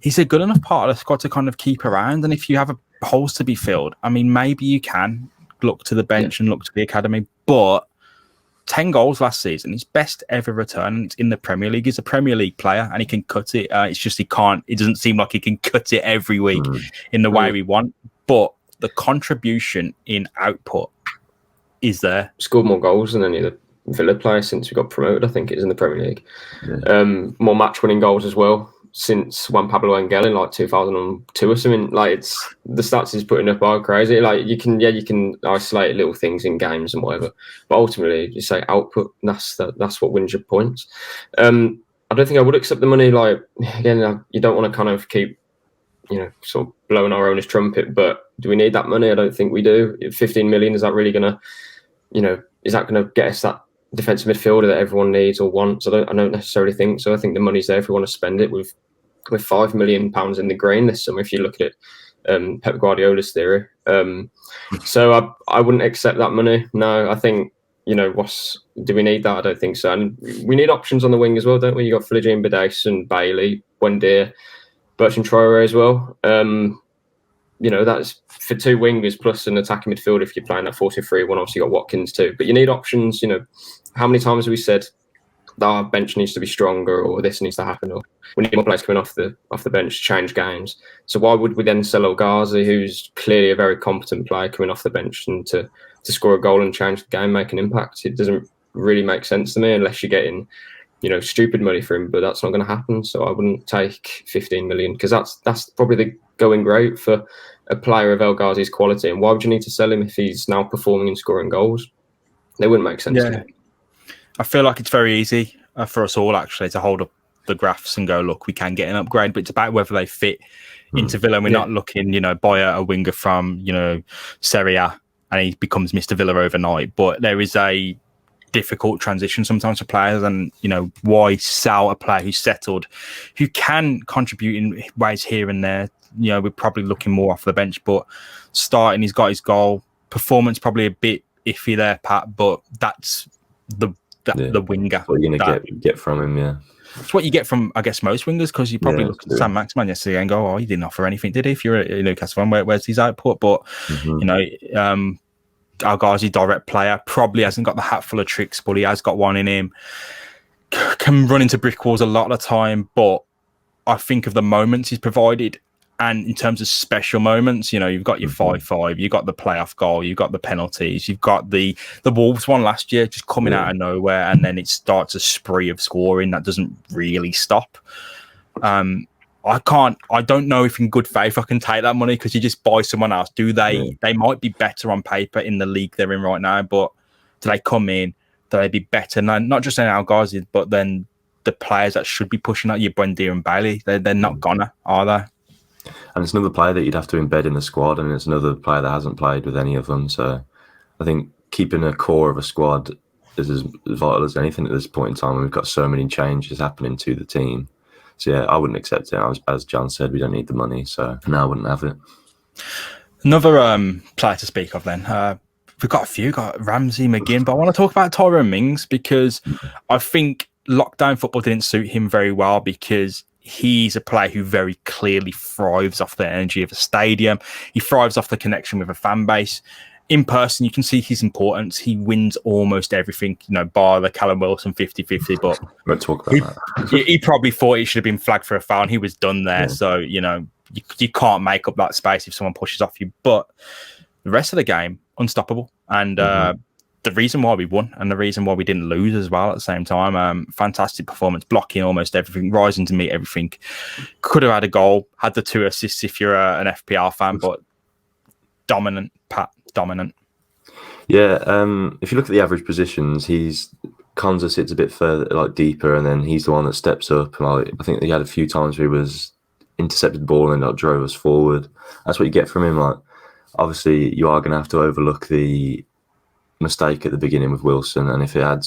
a good enough part of the squad to kind of keep around. And if you have holes to be filled, I mean, maybe you can look to the bench and look to the academy. But 10 goals last season, his best ever return in the Premier League. He's a Premier League player and he can cut it. It's just it doesn't seem like he can cut it every week in the way we want. But the contribution in output is there. Scored more goals than any of the Villa players since we got promoted, I think it is, in the Premier League. Yeah. More match-winning goals as well since Juan Pablo Angel in like 2002 or something. Like, it's the stats he's putting up are crazy. Like, you can isolate little things in games and whatever, but ultimately you say output. That's what wins your points. I don't think I would accept the money. Like, again, you don't want to kind of keep sort of blowing our owners' trumpet, but do we need that money? I don't think we do. 15 million, is that really gonna, is that gonna get us that defensive midfielder that everyone needs or wants? I don't necessarily think so. I think the money's there if we want to spend it. With £5 million in the green this summer, if you look at it, Pep Guardiola's theory. So I wouldn't accept that money. No, I think, do we need that? I don't think so. And we need options on the wing as well, don't we? You got Philogene Badace, Bailey, Buendia, Bertrand Traore as well. That's for 2 wingers plus an attacking midfield if you're playing that 4-2-3-1. Obviously, you got Watkins too. But you need options. How many times have we said that our bench needs to be stronger, or this needs to happen, or we need more players coming off the bench to change games? So why would we then sell El Ghazi, who's clearly a very competent player coming off the bench, and to score a goal and change the game, make an impact? It doesn't really make sense to me unless you're getting stupid money for him, but that's not going to happen. So I wouldn't take 15 million because that's probably the going rate for a player of El Ghazi's quality. And why would you need to sell him if he's now performing and scoring goals? They wouldn't make sense to me. I feel like it's very easy for us all actually to hold up the graphs and go, look, we can get an upgrade, but it's about whether they fit into Villa. We're not looking, buy a winger from, Serie A and he becomes Mr. Villa overnight. But there is a difficult transition sometimes for players, and why sell a player who's settled, who can contribute in ways here and there. We're probably looking more off the bench, but starting, he's got his goal. Performance probably a bit iffy there, Pat, but that's the winger. What you're going to get from him, yeah. it's what you get from, I guess, most wingers, because you probably look at true. Sam Maximan yesterday and go, oh, he didn't offer anything, did he? If you're a Newcastle fan, where's his output? But, you know, our Ghazi, direct player, probably hasn't got the hat full of tricks, but he has got one in him. Can run into brick walls a lot of the time, but I think of the moments he's provided. And in terms of special moments, you know, you've got your 5-5, you've got the playoff goal, you've got the penalties, you've got the Wolves one last year just coming out of nowhere, and then it starts a spree of scoring that doesn't really stop. I don't know if in good faith I can take that money, because you just buy someone else. Do they? They might be better on paper in the league they're in right now, but do they come in? Do they be better? Not just in our guys, but then the players that should be pushing out, your Buendia and Bailey, they're not gonna, are they? And it's another player that you'd have to embed in the squad, and it's another player that hasn't played with any of them. So I think keeping a core of a squad is as vital as anything at this point in time, when we've got so many changes happening to the team. So yeah, I wouldn't accept it. As John said, we don't need the money, so no, I wouldn't have it. Another player to speak of then. We've got a few, got Ramsey, McGinn, but I want to talk about Tyrone Mings, because I think lockdown football didn't suit him very well, because he's a player who very clearly thrives off the energy of a stadium. He thrives off the connection with a fan base. In person, you can see his importance. He wins almost everything, you know, bar the Callum Wilson 50-50. But Won't talk about that. he probably thought he should have been flagged for a foul, and he was done there. Yeah. So, you know, you can't make up that space if someone pushes off you. But the rest of the game, unstoppable. And the reason why we won, and the reason why we didn't lose as well at the same time. Fantastic performance, blocking almost everything, rising to meet everything. Could have had a goal, had the 2 assists if you're an FPR fan, but dominant, Pat, dominant. Yeah, if you look at the average positions, Konza sits a bit further, like deeper, and then he's the one that steps up. And I think he had a few times where he was intercepted the ball and drove us forward. That's what you get from him. Like, obviously, you are going to have to overlook the mistake at the beginning with Wilson, and if he had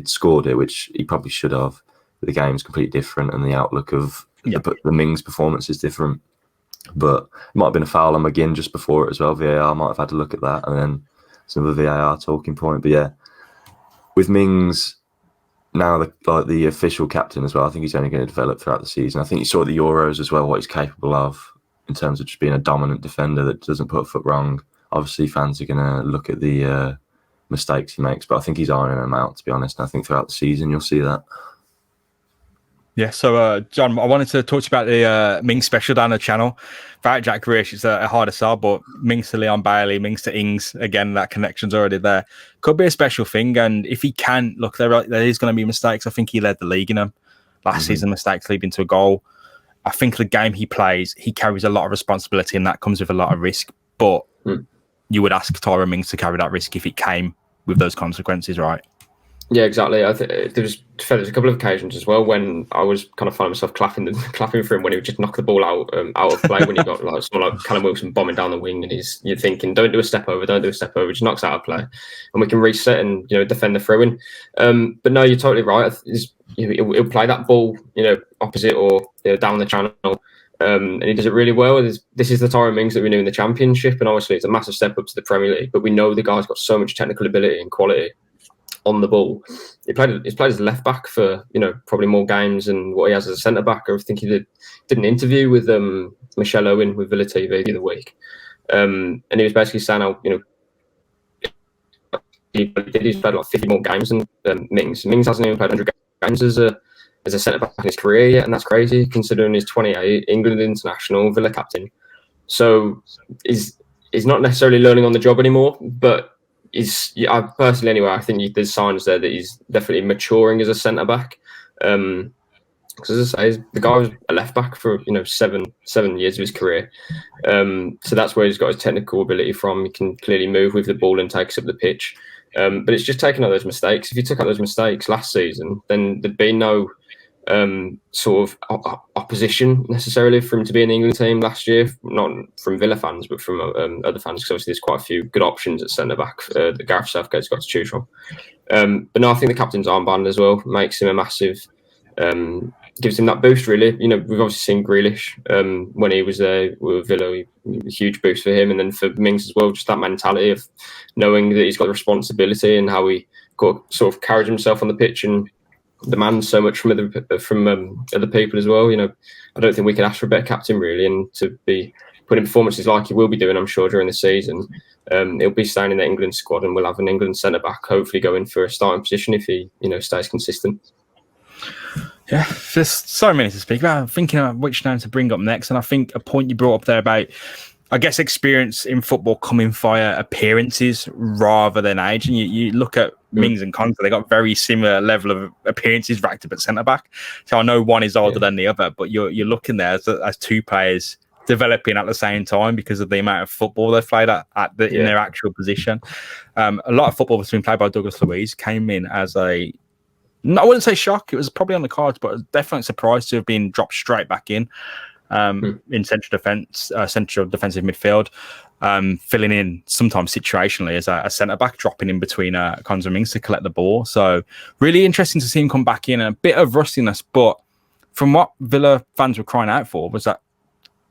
scored it, which he probably should have, the game's completely different, and the outlook of the Mings performance is different. But it might have been a foul on McGinn just before it as well. VAR might have had to look at that, and then some of the VAR talking point. But yeah, with Mings now the official captain as well, I think he's only going to develop throughout the season. I think you saw at the Euros as well what he's capable of in terms of just being a dominant defender that doesn't put a foot wrong. Obviously, fans are going to look at the mistakes he makes, but I think he's ironing them out, to be honest. And I think throughout the season you'll see that. Yeah, so John, I wanted to talk to you about the Mings special down the channel. Without Jack Grealish, it's a harder sell, but Mings to Leon Bailey, Mings to Ings, again, that connection's already there. Could be a special thing, and if he can, look, there is going to be mistakes. I think he led the league in them last season, mistakes leading to a goal. I think the game he plays, he carries a lot of responsibility, and that comes with a lot of risk, but you would ask Tyrone Mings to carry that risk if it came with those consequences, right? Yeah, exactly. I think there's a couple of occasions as well when I was kind of finding myself clapping for him when he would just knock the ball out of play, when you got like someone like Callum Wilson bombing down the wing, and you're thinking, don't do a step over, just knocks out of play, and we can reset and defend the throw-in. But no, you're totally right. He'll play that ball opposite or down the channel. And he does it really well. This is the Tyrone Mings that we knew in the Championship, and obviously it's a massive step up to the Premier League. But we know the guy's got so much technical ability and quality on the ball. He's played as a left back for probably more games than what he has as a centre back. I think he did an interview with Michelle Owen with Villa TV the other week, and he was basically saying how he's played like 50 more games than Mings. Mings hasn't even played 100 games as a centre back in his career yet, and that's crazy considering he's 28, England international, Villa captain. So he's not necessarily learning on the job anymore, but I personally anyway, I think there's signs there that he's definitely maturing as a centre back. Because as I say, the guy was a left back for 7 years of his career. So that's where he's got his technical ability from. He can clearly move with the ball and takes up the pitch. But it's just taking out those mistakes. If you took out those mistakes last season, then there'd be no sort of opposition necessarily for him to be in the England team last year, not from Villa fans but from other fans, because obviously there's quite a few good options at centre back that Gareth Southgate's got to choose from. But no, I think the captain's armband as well makes him a massive, gives him that boost really. We've obviously seen Grealish when he was there with Villa, a huge boost for him, and then for Mings as well, just that mentality of knowing that he's got the responsibility and how he sort of carries himself on the pitch and demands so much from other people as well. I don't think we can ask for a better captain really, and to be putting performances like he will be doing, I'm sure, during the season. He'll be staying in the England squad, and we'll have an England centre back hopefully going for a starting position if he stays consistent. Yeah, there's so many to speak about. I'm thinking about which name to bring up next, and I think a point you brought up there about, I guess, experience in football coming via appearances rather than age. And you look at Mings and Conte, they got very similar level of appearances racked up at centre back. So I know one is older than the other, but you're looking there as two players developing at the same time because of the amount of football they've played in their actual position. A lot of football that's been played by Douglas Luiz came in as I wouldn't say shock. It was probably on the cards, but definitely surprised to have been dropped straight back in central defensive midfield, filling in sometimes situationally as a centre back, dropping in between Conte and Mings to collect the ball. So really interesting to see him come back in, and a bit of rustiness. But from what Villa fans were crying out for was that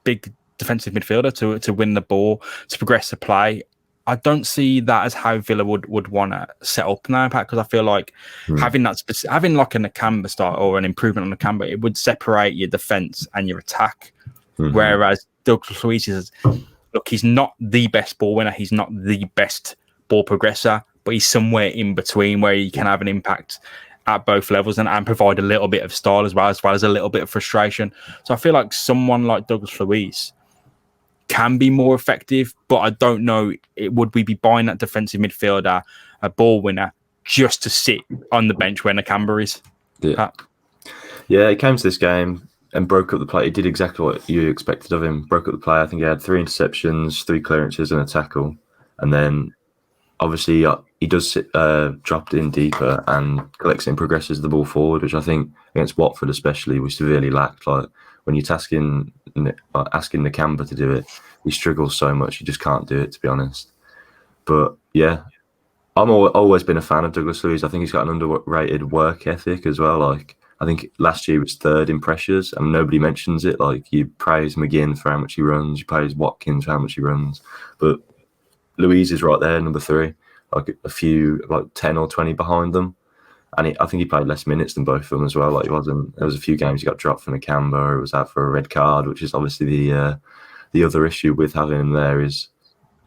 big defensive midfielder to win the ball, to progress the play. I don't see that as how Villa would want to set up now, Pat, because I feel like having like a Nakamba start or an improvement on Nakamba, it would separate your defence and your attack. Whereas Douglas Luiz is, look, he's not the best ball winner, he's not the best ball progressor, but he's somewhere in between where he can have an impact at both levels and provide a little bit of style as well as a little bit of frustration. So I feel like someone like Douglas Luiz can be more effective, but I don't know, would we be buying that defensive midfielder, a ball winner, just to sit on the bench where Nakamba is? Yeah, he came to this game and broke up the play. He did exactly what you expected of him. Broke up the play. I think he had 3 interceptions, 3 clearances and a tackle. And then obviously he does drop it in deeper and collects it and progresses the ball forward, which I think against Watford especially we severely lacked. Like when you're asking Nakamba to do it, he struggles so much. He just can't do it, to be honest. But yeah, I've always been a fan of Douglas Luiz. I think he's got an underrated work ethic as well. Like I think last year he was 3rd in pressures and nobody mentions it. Like you praise McGinn for how much he runs, you praise Watkins for how much he runs, but Luiz is right there, number 3, like a few, like 10 or 20 behind them. And I think he played less minutes than both of them as well. Like there was a few games he got dropped from Nakamba or he was out for a red card, which is obviously the other issue with having him there is,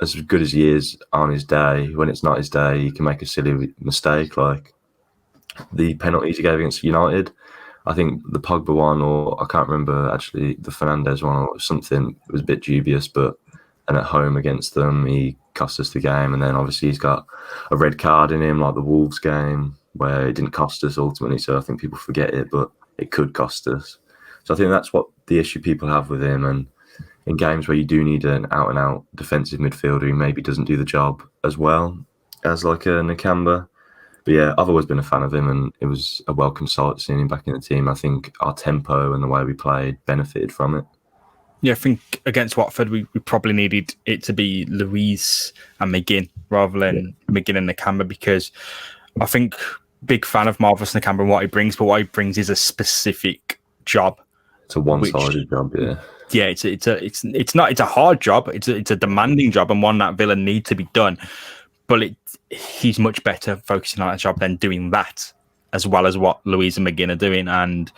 as good as he is on his day, when it's not his day, he can make a silly mistake. Like the penalties he gave against United, I think the Pogba one, or I can't remember actually, the Fernandes one or something, was a bit dubious, and at home against them, he cost us the game. And then obviously he's got a red card in him, like the Wolves game, where it didn't cost us ultimately. So I think people forget it, but it could cost us. So I think that's what the issue people have with him. And in games where you do need an out-and-out defensive midfielder who maybe doesn't do the job as well as like a Nakamba. But yeah, I've always been a fan of him, and it was a welcome sight seeing him back in the team. I think our tempo and the way we played benefited from it. Yeah, I think against Watford, we probably needed it to be Luiz and McGinn rather than McGinn and Nakamba, because I think big fan of Marvelous Nakamba and what he brings, but what he brings is a specific job. It's a one-sided job, yeah. Yeah, it's a hard job. It's a demanding job and one that Villa need to be done. But he's much better focusing on that job than doing that, as well as what Luiz and McGinn are doing. And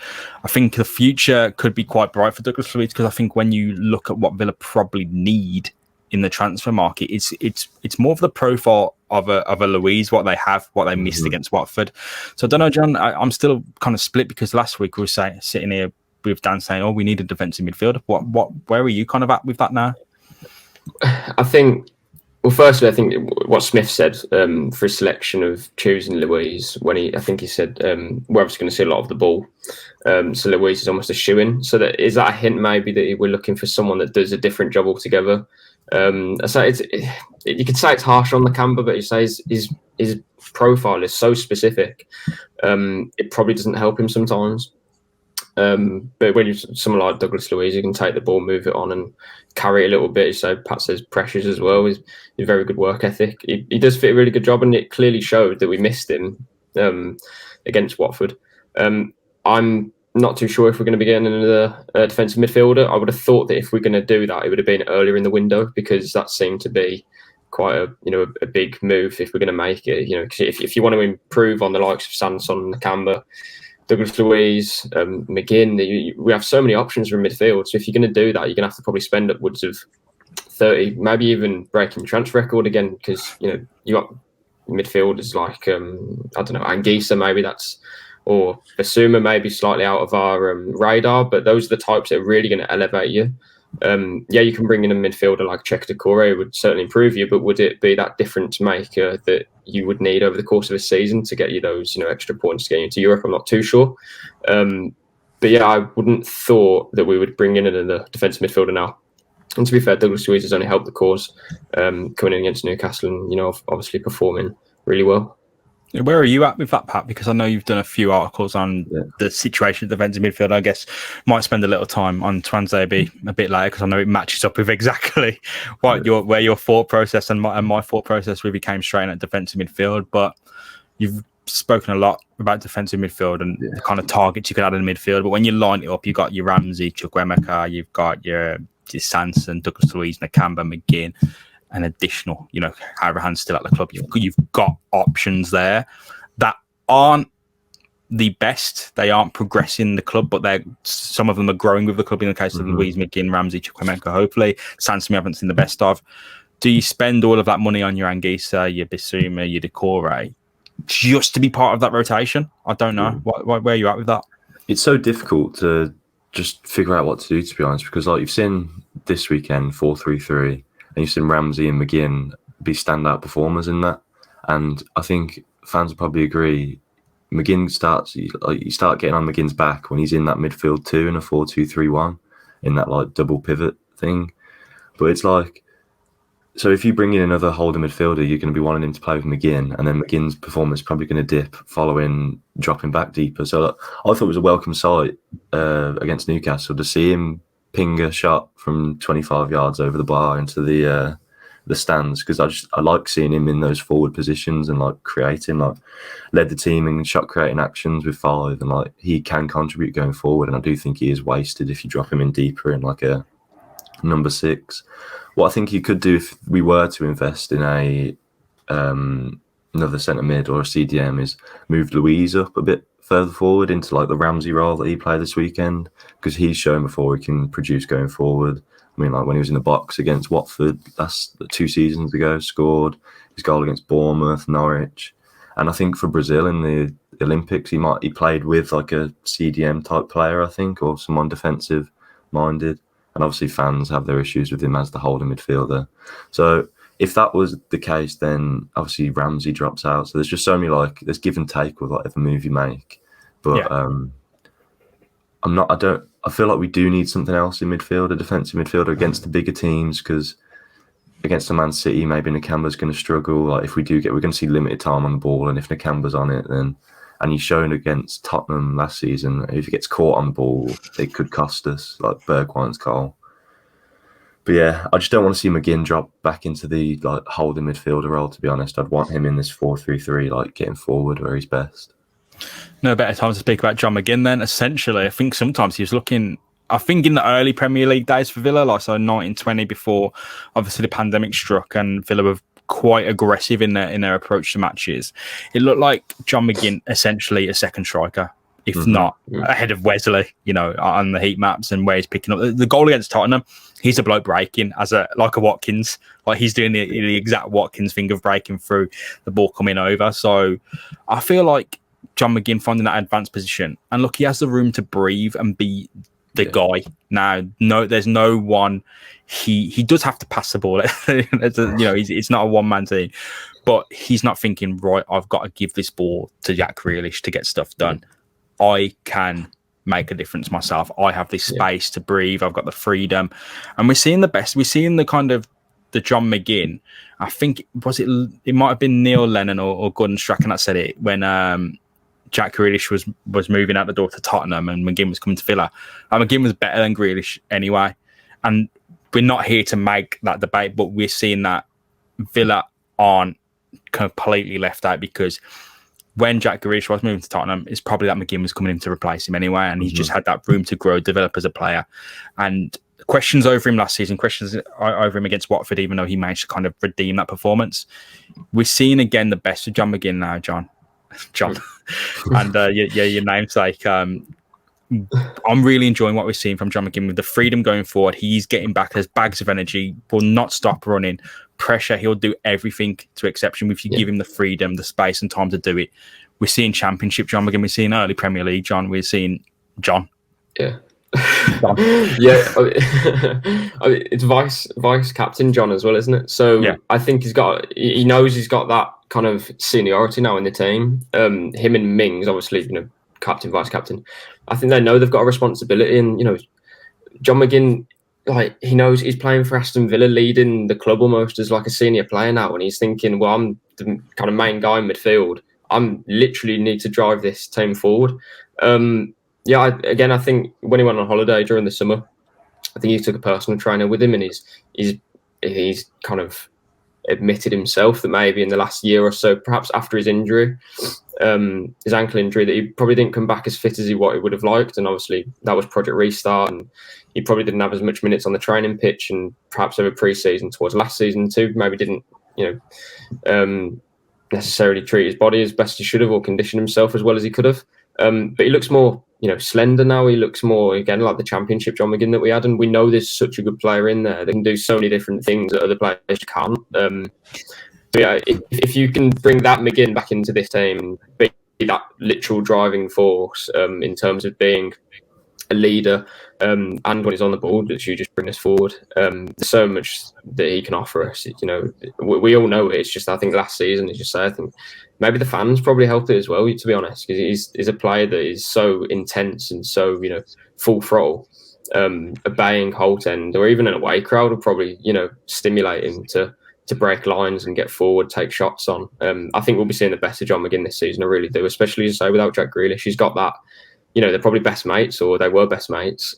I think the future could be quite bright for Douglas Luiz, because I think when you look at what Villa probably need in the transfer market, it's more of the profile of a Luiz, what they have, what they missed against Watford. So I don't know, John, I'm still kind of split, because last week we were sitting here with Dan saying, oh, we need a defensive midfielder. Where are you kind of at with that now? I think, well, firstly, I think what Smith said for his selection of choosing Luiz, I think he said we're obviously going to see a lot of the ball. So Luiz is almost a shoo-in. So is that a hint maybe that we're looking for someone that does a different job altogether? So you could say it's harsh on Nakamba, but you say his profile is so specific. It probably doesn't help him sometimes. But when you're someone like Douglas Luiz, you can take the ball, move it on, and carry it a little bit. So Pat says pressures as well. He's very good work ethic. He does fit a really good job, and it clearly showed that we missed him against Watford. I'm not too sure if we're going to be getting another defensive midfielder. I would have thought that if we're going to do that, it would have been earlier in the window, because that seemed to be quite a big move if we're going to make it. If you want to improve on the likes of Sanson and Nakamba, Douglas Luiz, McGinn. We have so many options from midfield. So if you're going to do that, you're going to have to probably spend upwards of 30, maybe even breaking the transfer record again, because you got midfielders like I don't know, Anguissa, maybe or Basuma, maybe slightly out of our radar, but those are the types that are really going to elevate you. You can bring in a midfielder like Cheikh Doucouré, it would certainly improve you, but would it be that difference maker that you would need over the course of a season to get you those extra points to get you into Europe? I'm not too sure. But yeah, I wouldn't thought that we would bring in another defensive midfielder now. And to be fair, Douglas Luiz has only helped the cause coming in against Newcastle and obviously performing really well. Where are you at with that, Pat? Because I know you've done a few articles on the situation of the defensive midfield. I guess might spend a little time on Tuanzebe a bit later, because I know it matches up with exactly where your thought process and my thought process really came straight at defensive midfield. But you've spoken a lot about defensive midfield and the kind of targets you could add in midfield. But when you line it up, you've got your Ramsey, Chukwuemeka, you've got your Sanson, Douglas Luiz, Nakamba, McGinn, an additional, Abraham's still at the club. You've got options there that aren't the best. They aren't progressing the club, but some of them are growing with the club. In the case of Luiz, McGinn, Ramsey, Chukwuemeka, hopefully. Sanson we haven't seen the best of. Do you spend all of that money on your Anguissa, your Basuma, your Doucouré just to be part of that rotation? I don't know. Where are you at with that? It's so difficult to just figure out what to do, to be honest, because you've seen this weekend 4-3-3. And you've seen Ramsey and McGinn be standout performers in that. And I think fans will probably agree, McGinn you start getting on McGinn's back when he's in that midfield too in a 4-2-3-1, in that double pivot thing. But it's so if you bring in another holding midfielder, you're going to be wanting him to play with McGinn, and then McGinn's performance is probably going to dip following dropping back deeper. So I thought it was a welcome sight against Newcastle to see him ping a shot from 25 yards over the bar into the stands, because I like seeing him in those forward positions and creating, led the team in shot creating actions with 5, and he can contribute going forward. And I do think he is wasted if you drop him in deeper in a number 6. What I think you could do if we were to invest in another centre mid or a CDM is move Luiz up a bit further forward into the Ramsey role that he played this weekend, because he's shown before he can produce going forward. I mean, when he was in the box against Watford 2 seasons ago, scored his goal against Bournemouth, Norwich, and I think for Brazil in the Olympics he played with a CDM type player, I think, or someone defensive minded. And obviously fans have their issues with him as the holding midfielder. So if that was the case, then obviously Ramsey drops out. So there's just so many there's give and take with every move you make. But I feel like we do need something else in midfield, a defensive midfielder against the bigger teams, because against the Man City, maybe Nakamba's going to struggle. If we do we're going to see limited time on the ball, and if Nakamba's on it, then, and he's shown against Tottenham last season, if he gets caught on the ball, it could cost us, like Bergwijn's goal. But yeah, I just don't want to see McGinn drop back into the holding midfielder role, to be honest. I'd want him in this 4-3-3, getting forward where he's best. No better time to speak about John McGinn then. Essentially, I think sometimes he was looking, I think in the early Premier League days for Villa, 1920, before obviously the pandemic struck and Villa were quite aggressive in their approach to matches. It looked like John McGinn essentially a second striker, if not ahead of Wesley, on the heat maps and where he's picking up. The goal against Tottenham, he's a bloke breaking like a Watkins. He's doing the exact Watkins thing of breaking through the ball coming over. So I feel like John McGinn finding that advanced position, and look, he has the room to breathe and be the guy. Now, there's no one. He does have to pass the ball. It's not a one-man team, but he's not thinking, right, I've got to give this ball to Jack Grealish to get stuff done. I can make a difference myself. I have this space to breathe. I've got the freedom, and we're seeing the best. We're seeing the kind of the John McGinn. I think it might have been Neil Lennon or Gordon Strachan that said it when Jack Grealish was moving out the door to Tottenham and McGinn was coming to Villa. McGinn was better than Grealish anyway. And we're not here to make that debate, but we're seeing that Villa aren't completely left out, because when Jack Grealish was moving to Tottenham, it's probably that McGinn was coming in to replace him anyway, and he's just had that room to grow, develop as a player. And questions over him last season, questions over him against Watford, even though he managed to kind of redeem that performance. We're seeing again the best of John McGinn now, John. John, and your namesake. I'm really enjoying what we're seeing from John McGinn with the freedom going forward. He's getting back. There's bags of energy. Will not stop running. Pressure. He'll do everything to exception if you give him the freedom, the space, and time to do it. We're seeing Championship John McGinn. We're seeing early Premier League John. We're seeing John. Yeah. Yeah, I mean, it's vice captain John as well, isn't it? So I think he knows he's got that kind of seniority now in the team. Him and Mings, obviously, captain, vice captain. I think they know they've got a responsibility, and John McGinn, like, he knows he's playing for Aston Villa, leading the club almost as like a senior player now, and he's thinking, well, I'm the kind of main guy in midfield. I'm literally need to drive this team forward. I think when he went on holiday during the summer, I think he took a personal trainer with him, and he's kind of admitted himself that maybe in the last year or so, perhaps after his injury, his ankle injury, that he probably didn't come back as fit as he would have liked, and obviously that was Project Restart, and he probably didn't have as much minutes on the training pitch, and perhaps over pre-season towards last season too, maybe didn't necessarily treat his body as best he should have, or condition himself as well as he could have. But he looks more slender now. He looks more, again, like the Championship John McGinn that we had, and we know there's such a good player in there that can do so many different things that other players can't. If you can bring that McGinn back into this team and be that literal driving force in terms of being a leader, and when he's on the board, that you just bring us forward. There's so much that he can offer us. We all know it. It's just, I think last season, I think maybe the fans probably helped it as well, to be honest, because he's a player that is so intense and so full throttle. Obeying Holt End or even an away crowd will probably stimulate him to break lines and get forward, take shots on. I think we'll be seeing the best of John McGinn this season. I really do, especially, as I say, without Jack Grealish. He's got that. They're probably best mates, or they were best mates.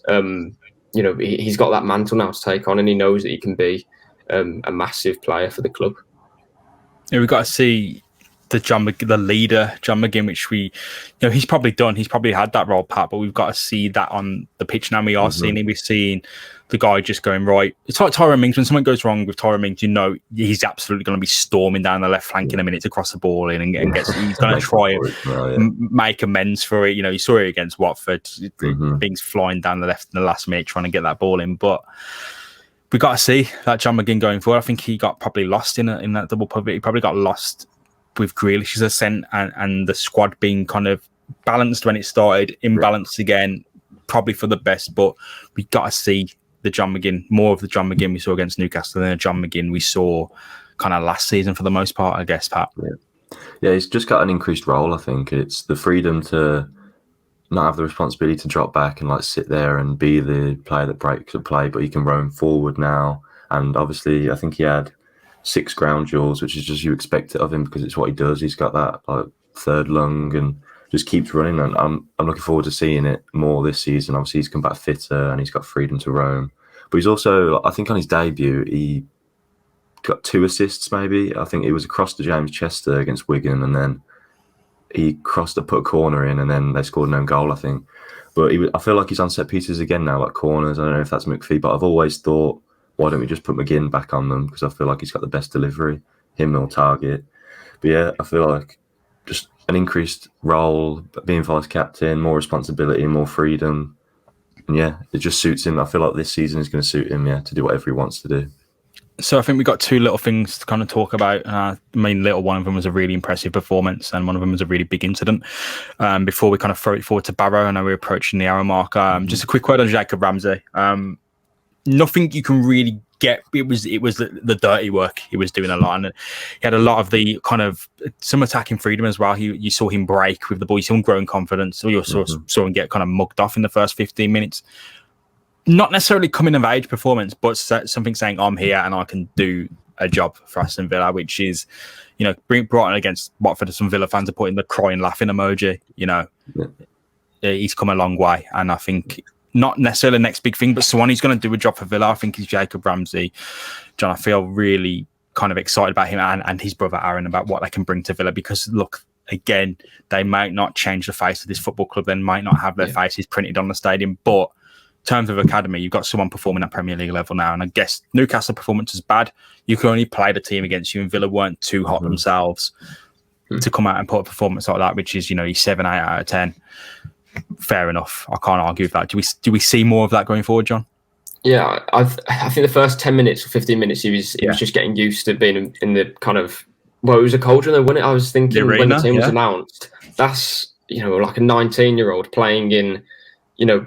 He's got that mantle now to take on, and he knows that he can be a massive player for the club. Yeah, we've got to see the leader, John McGinn, which he's probably done. He's probably had that role, Pat, but we've got to see that on the pitch now. We are seeing him. We're seeing the guy just going right. It's like Tyrone Mings. When something goes wrong with Tyrone Mings, he's absolutely going to be storming down the left flank in a minute to cross the ball in and he's going to try and make amends for it. You saw it against Watford. Things flying down the left in the last minute trying to get that ball in. But we got to see that John McGinn going forward. I think he got probably lost in that double pivot. He probably got lost with Grealish's ascent and the squad being kind of balanced when it started, imbalanced again, probably for the best. But we got to see the John McGinn, more of the John McGinn we saw against Newcastle than the John McGinn we saw kind of last season for the most part, I guess, Pat. Yeah, he's just got an increased role, I think. It's the freedom to not have the responsibility to drop back and sit there and be the player that breaks the play, but he can roam forward now. And obviously, I think he had 6 ground duels, which is just you expect it of him because it's what he does. He's got that third lung and just keeps running. And I'm looking forward to seeing it more this season. Obviously, he's come back fitter and he's got freedom to roam. But he's also, I think on his debut, he got 2 assists maybe. I think it was across to James Chester against Wigan, and then he put a corner in, and then they scored an own goal, I think. But I feel like he's on set pieces again now, like corners. I don't know if that's MacPhee, but I've always thought, why don't we just put McGinn back on them? Because I feel like he's got the best delivery, him or target. But yeah, I feel like just an increased role, being vice captain, more responsibility, more freedom. And yeah, it just suits him. I feel like this season is going to suit him, to do whatever he wants to do. So I think we got 2 little things to kind of talk about. One of them was a really impressive performance, and one of them was a really big incident. Before we kind of throw it forward to Barrow, I know we're approaching the hour mark. Just a quick word on Jacob Ramsey. Nothing you can really get. It was the dirty work he was doing a lot, and he had a lot of the kind of some attacking freedom as well. You saw him break with the ball. You saw him growing confidence. So you also saw him get kind of mugged off in the first 15 minutes. Not necessarily coming of age performance, but something saying I'm here and I can do a job for Aston Villa, which is, brought in against Watford. Some Villa fans are putting the crying, laughing emoji. He's come a long way, and I think not necessarily the next big thing, but someone who's going to do a job for Villa, I think, is Jacob Ramsey. John, I feel really kind of excited about him and his brother Aaron about what they can bring to Villa, because look, again, they might not change the face of this football club. They might not have their faces printed on the stadium, but in terms of academy, you've got someone performing at Premier League level now. And I guess Newcastle performance is bad. You can only play the team against you, and Villa weren't too hot themselves. to come out and put a performance like that, which is, he's 7, 8 out of 10. Fair enough. I can't argue with that. Do we see more of that going forward, John? Yeah, I think the first 10 minutes or 15 minutes, he was just getting used to being in the kind of, well, it was a cauldron though, wasn't it? I was thinking when the team was announced, that's, like a 19-year-old playing in,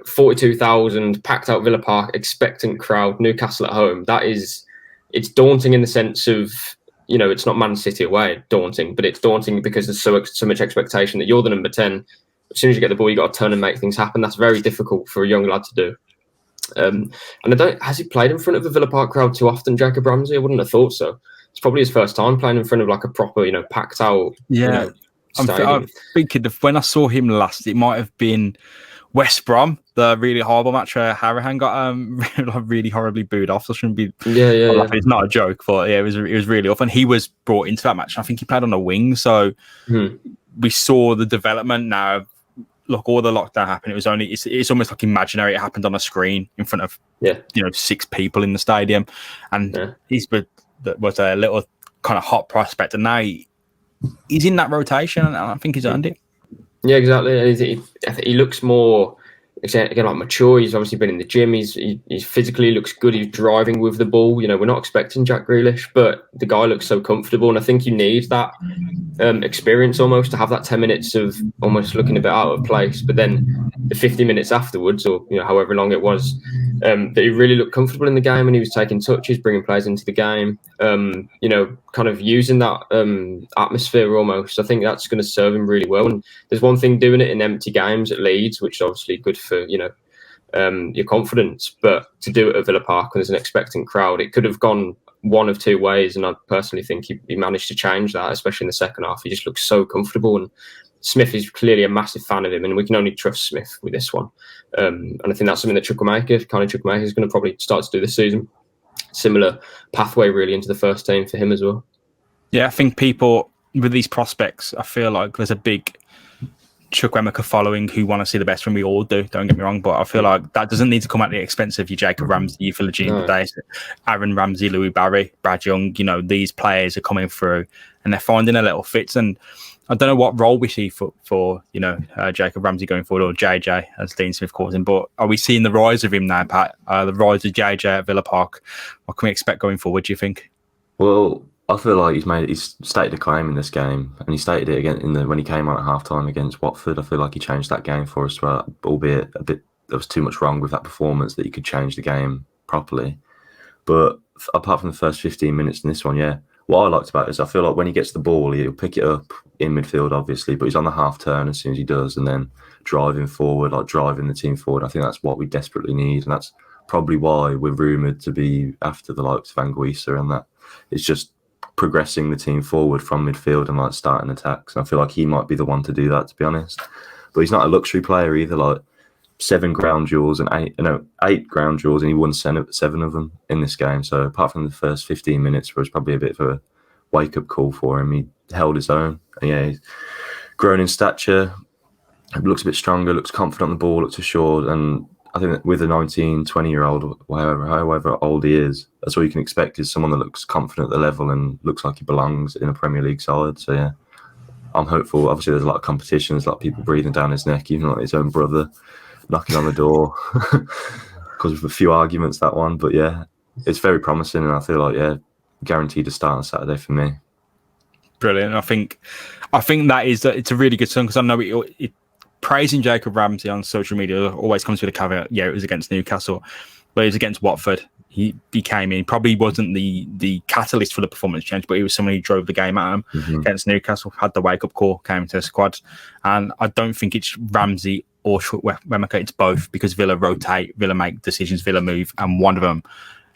42,000 packed out Villa Park, expectant crowd, Newcastle at home. It's daunting in the sense of, it's not Man City away, daunting, but it's daunting because there's so much expectation that you're the number 10. As soon as you get the ball, you got to turn and make things happen. That's very difficult for a young lad to do. And has he played in front of a Villa Park crowd too often, Jacob Ramsey? I wouldn't have thought so. It's probably his first time playing in front of like a proper, packed out. Yeah, I'm thinking when I saw him last, it might have been West Brom, the really horrible match where Harahan got really horribly booed off. So shouldn't be. Yeah. It's not a joke, but yeah, it was really off. And he was brought into that match. I think he played on the wing, so we saw the development now. Look, all the lockdown happened. It's almost like imaginary. It happened on a screen in front of 6 people in the stadium, and was a little kind of hot prospect, and now he's in that rotation, and I think he's earned it. Yeah, exactly. I think he looks more again like mature. He's obviously been in the gym. He's physically looks good. He's driving with the ball. We're not expecting Jack Grealish, but the guy looks so comfortable, and I think you need that experience almost to have that 10 minutes of almost looking a bit out of place. But then the 50 minutes afterwards, or however long it was, that he really looked comfortable in the game, and he was taking touches, bringing players into the game. Kind of using that atmosphere almost. I think that's going to serve him really well. And there's one thing doing it in empty games at Leeds, which is obviously good for your confidence, but to do it at Villa Park when there's an expectant crowd, it could have gone one of two ways. And I personally think he managed to change that, especially in the second half. He just looks so comfortable, and Smith is clearly a massive fan of him, and we can only trust Smith with this one. And I think that's something that Chukwuemeka is going to probably start to do this season. Similar pathway really into the first team for him as well. Yeah, I think people with these prospects, I feel like there's a big Chukwuemeka following who want to see the best from. We all do, don't get me wrong, but I feel like that doesn't need to come at the expense of your Jacob Ramsey, your Philogene Days, Aaron Ramsey, Louis Barry, Brad Young. These players are coming through and they're finding a little fits. And I don't know what role we see for Jacob Ramsey going forward, or JJ as Dean Smith calls him, but are we seeing the rise of him now, Pat? The rise of JJ at Villa Park. What can we expect going forward, do you think? Well, I feel like he's stated a claim in this game, and he stated it again when he came out at half-time against Watford. I feel like he changed that game for us, albeit there was too much wrong with that performance that he could change the game properly. But apart from the first 15 minutes in this one, what I liked about it is I feel like when he gets the ball, he'll pick it up in midfield, obviously, but he's on the half-turn as soon as he does, and then driving forward, like driving the team forward. I think that's what we desperately need, and that's probably why we're rumoured to be after the likes of Anguissa, and that it's just progressing the team forward from midfield and like starting attacks. And I feel like he might be the one to do that, to be honest. But he's not a luxury player either. Like 7 ground duels and 8 ground duels, and he won 7 of them in this game. So apart from the first 15 minutes, where it was probably a bit of a wake-up call for him, he held his own. And he's grown in stature, looks a bit stronger, looks confident on the ball, looks assured. And I think that with a 19, 20-year-old, however old he is, that's all you can expect, is someone that looks confident at the level and looks like he belongs in a Premier League side. So, I'm hopeful. Obviously, there's a lot of competition. There's a lot of people breathing down his neck, even like his own brother knocking on the door because of a few arguments, that one. But, it's very promising, and I feel like, guaranteed to start on Saturday for me. Brilliant. I think it's a really good song, because I know it praising Jacob Ramsey on social media always comes with a caveat. Yeah, it was against Newcastle, but it was against Watford. He came in, probably wasn't the catalyst for the performance change, but he was someone who drove the game at him. Against Newcastle, had the wake-up call, came into the squad. And I don't think it's Ramsey or Chukwuemeka, it's both, because Villa rotate, Villa make decisions, Villa move, and one of them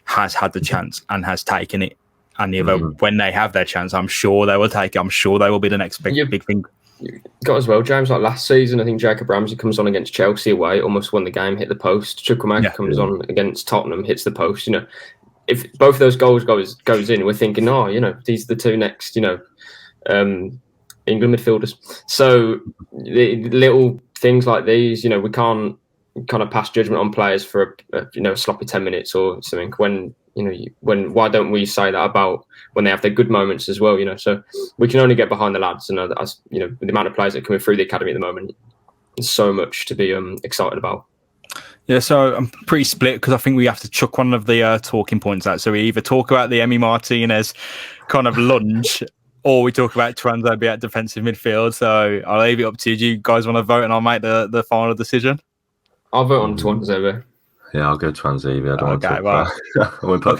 has had the chance and has taken it. And the other, when they have their chance, I'm sure they will take it. I'm sure they will be the next big thing. You got as well, James, like last season, I think Jacob Ramsey comes on against Chelsea away, almost won the game, hit the post. Chukwuemeka comes on against Tottenham, hits the post. If both of those goals goes in, we're thinking, these are the two next, England midfielders. So the little things like these, we can't kind of pass judgment on players for a sloppy 10 minutes or something. When why don't we say that about when they have their good moments as well? So we can only get behind the lads, and as the amount of players that are coming through the academy at the moment, there's so much to be excited about. Yeah, so I'm pretty split because I think we have to chuck one of the talking points out. So we either talk about the Emi Martinez kind of lunge, or we talk about Tuanzebe at defensive midfield. So I'll leave it up to you. Do you guys want to vote and I'll make the final decision? I'll vote on Tuanzebe. Yeah, I'll go Tuanzebe. I don't want to talk about I won't put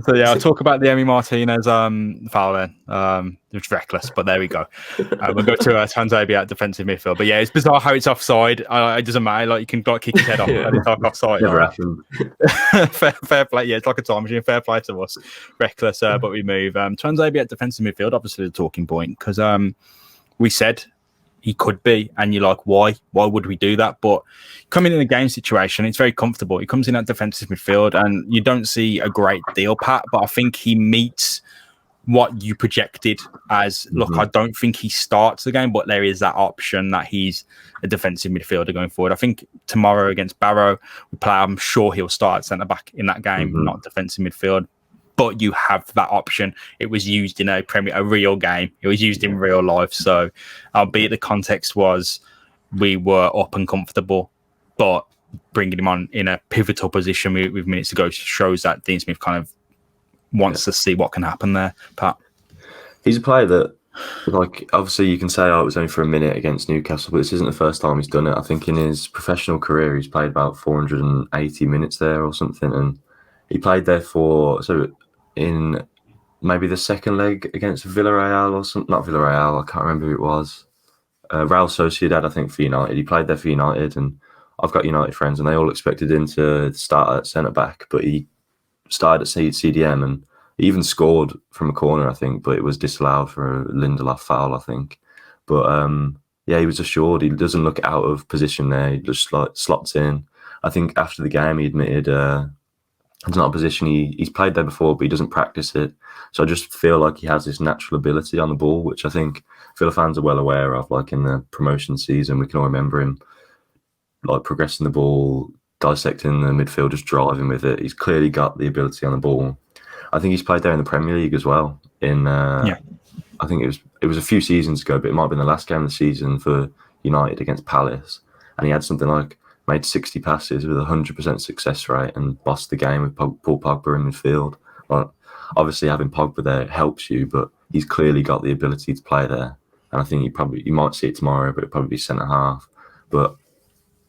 so yeah, I'll talk about the Emi Martinez foul then. It's reckless, but there we go. We'll go to Tuanzebe at defensive midfield. But yeah, it's bizarre how it's offside. It doesn't matter. Like, you can kick his head off and it's like offside. Never happened. fair play. Yeah, it's like a time machine. Fair play to us. Reckless, but we move. Tuanzebe at defensive midfield, obviously the talking point, because we said he could be, and you're like, why would we do that? But coming in a game situation, it's very comfortable. He comes in at defensive midfield and you don't see a great deal, Pat, but I think he meets what you projected as, look, I don't think he starts the game, but there is that option that he's a defensive midfielder going forward. I think tomorrow against Barrow, I'm sure he'll start centre back in that game, not defensive midfield. But you have that option. It was used in a real game. It was used in real life. So, albeit the context was we were up and comfortable, but bringing him on in a pivotal position with minutes to go shows that Dean Smith kind of wants to see what can happen there, Pat. He's a player that, like, obviously you can say, it was only for a minute against Newcastle, but this isn't the first time he's done it. I think in his professional career, he's played about 480 minutes there or something, and he played there in maybe the second leg against Villarreal or something. Not Villarreal, I can't remember who it was. Real Sociedad, I think, for United. He played there for United, and I've got United friends, and they all expected him to start at centre-back, but he started at CDM, and he even scored from a corner, I think, but it was disallowed for a Lindelof foul, I think. But yeah, he was assured. He doesn't look out of position there. He just slots in. I think after the game, he admitted it's not a position he's played there before, but he doesn't practice it. So I just feel like he has this natural ability on the ball, which I think Villa fans are well aware of. Like in the promotion season, we can all remember him like progressing the ball, dissecting the midfield, just driving with it. He's clearly got the ability on the ball. I think he's played there in the Premier League as well. I think it was a few seasons ago, but it might have been the last game of the season for United against Palace, and he had something like made 60 passes with 100% success rate and bossed the game with Paul Pogba in midfield. Like, obviously, having Pogba there helps you, but he's clearly got the ability to play there. And I think you might see it tomorrow, but it'll probably be centre half. But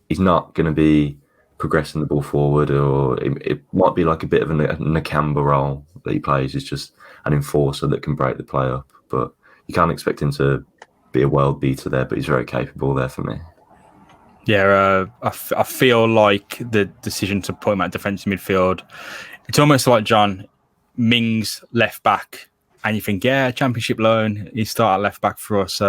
he's not going to be progressing the ball forward, or it might be like a bit of a Nakamba role that he plays. He's just an enforcer that can break the play up. But you can't expect him to be a world beater there, but he's very capable there for me. Yeah, I feel like the decision to put him at defensive midfield, it's almost like John Mings left back, and you think, yeah, championship loan, he start at left back for us,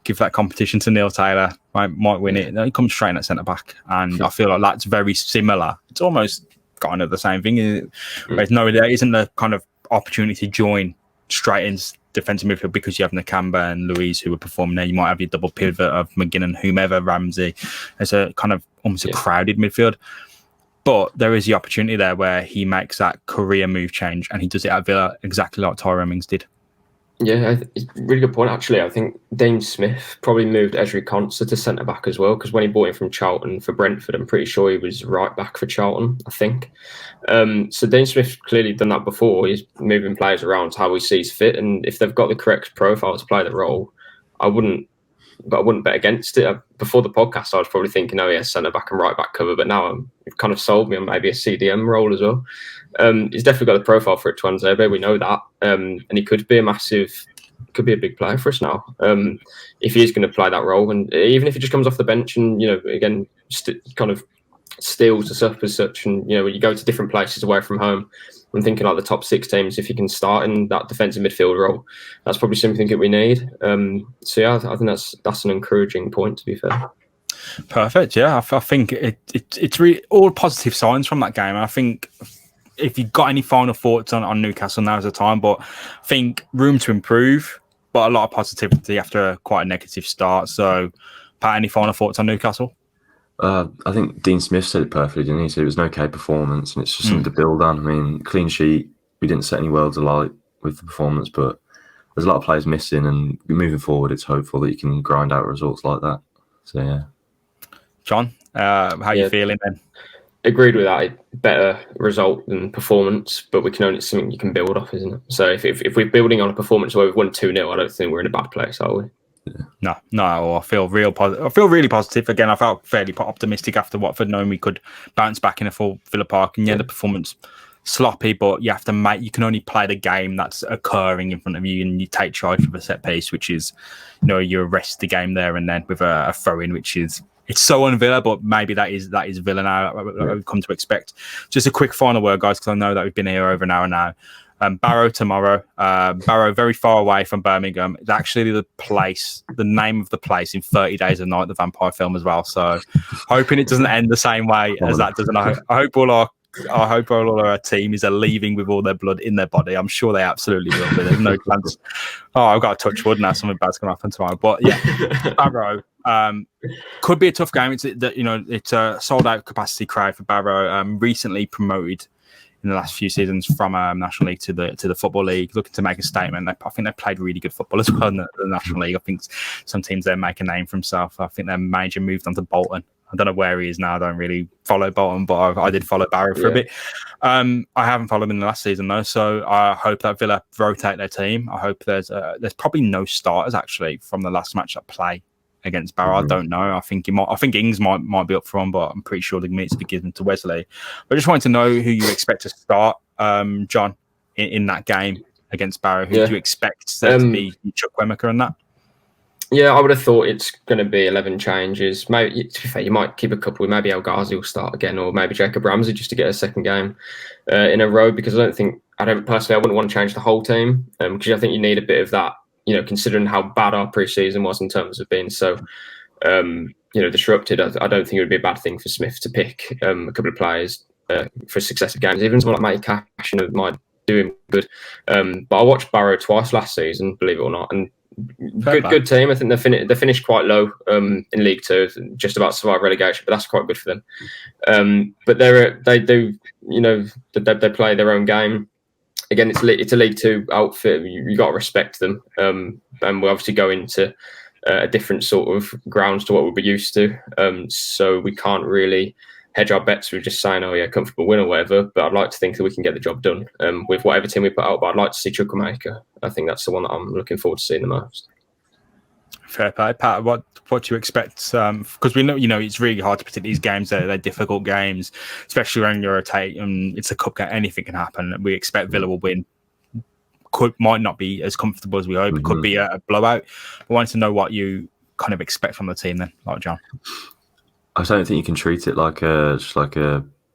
give that competition to Neil Taylor, might win it. He comes straight in at centre back, and I feel like that's very similar. It's almost kind of the same thing. There isn't the kind of opportunity to join straight in defensive midfield because you have Nakamba and Louise who are performing there. You might have your double pivot of McGinn and whomever, Ramsey. It's a kind of almost a crowded midfield. But there is the opportunity there where he makes that career move change, and he does it at Villa exactly like Tyrone Mings did. Yeah, it's a really good point, actually. I think Dean Smith probably moved Ezri Konsa to centre-back as well, because when he bought him from Charlton for Brentford, I'm pretty sure he was right-back for Charlton, I think. So Dean Smith's clearly done that before. He's moving players around how he sees fit, and if they've got the correct profile to play the role, I wouldn't bet against it. Before the podcast, I was probably thinking, oh yeah, centre-back and right-back cover, but now you've kind of sold me on maybe a CDM role as well. He's definitely got the profile for it, Tuanzebe. We know that, and he could be a big player for us now if he is going to play that role. And even if he just comes off the bench and again kind of steals us up as such, and when you go to different places away from home, I'm thinking like the top 6 teams. If he can start in that defensive midfield role, that's probably something that we need. So yeah, I think that's an encouraging point, to be fair. Perfect. Yeah, I think it's really all positive signs from that game. And I think if you've got any final thoughts on Newcastle, now's the time. But I think room to improve, but a lot of positivity after quite a negative start. So, Pat, any final thoughts on Newcastle? I think Dean Smith said it perfectly, didn't he? He said it was an okay performance, and it's just something to build on. I mean, clean sheet, we didn't set any worlds alight with the performance, but there's a lot of players missing, and moving forward, it's hopeful that you can grind out results like that. So, yeah. John, how are you feeling then? Agreed with that. Better result than performance, but it's something you can build off, isn't it? So if we're building on a performance where we've won 2-0, I don't think we're in a bad place, are we? No. I feel I feel really positive. Again, I felt fairly optimistic after Watford, knowing we could bounce back in a full Villa Park. And the performance sloppy, but you have to you can only play the game that's occurring in front of you, and you take charge of a set piece, which is, you arrest the game there and then with a throw in, which is. It's so un-Villa, but maybe that is Villa now. I've come to expect. Just a quick final word, guys, because I know that we've been here over an hour now. Barrow tomorrow. Barrow, very far away from Birmingham. It's actually the name of the place in 30 Days of Night, the vampire film as well. So, hoping it doesn't end the same way as that does. And I hope all our team is leaving with all their blood in their body. I'm sure they absolutely will. But there's no chance. Oh, I've got to touch wood now. Something bad's going to happen tomorrow. But yeah, Barrow. Could be a tough game. It's a sold out capacity crowd for Barrow. Recently promoted in the last few seasons from National League to the Football League, looking to make a statement. I think they've played really good football as well in the National League. I think some teams there make a name for himself. I think their manager moved on to Bolton. I don't know where he is now. I don't really follow Bolton, but I did follow Barrow for a bit. I haven't followed him in the last season though, so I hope that Villa rotate their team. I hope there's probably no starters actually from the last match that play against Barrow. I don't know. I think Ings might be up front, but I'm pretty sure the minutes will be given to Wesley. But I just wanted to know who you expect to start, John, in that game against Barrow. Who do you expect there to be Chuck Wemaker and that? Yeah, I would have thought it's going to be 11 changes. Maybe, to be fair, you might keep a couple. Maybe Ghazi will start again, or maybe Jacob Ramsey just to get a second game in a row. Because I wouldn't want to change the whole team because I think you need a bit of that. Considering how bad our pre-season was in terms of being so, disrupted, I don't think it would be a bad thing for Smith to pick a couple of players for successive games. Even someone like Matty Cash might do him good. But I watched Barrow twice last season, believe it or not, and good team. I think they finished quite low in League Two, just about to survive relegation, but that's quite good for them. But they play their own game. Again, it's a League Two outfit. You got to respect them, and we obviously go into a different sort of grounds to what we'll be used to. So we can't really hedge our bets with just saying, comfortable win or whatever. But I'd like to think that we can get the job done with whatever team we put out. But I'd like to see Chuck Wemaker. I think that's the one that I'm looking forward to seeing the most. Fair play, Pat. What do you expect? Because we know, it's really hard to predict these games. They're difficult games, especially when you're it's a cup game. Anything can happen. We expect Villa will win. Might not be as comfortable as we hope. It could be a blowout. I wanted to know what you kind of expect from the team then, like John. I don't think you can treat it like a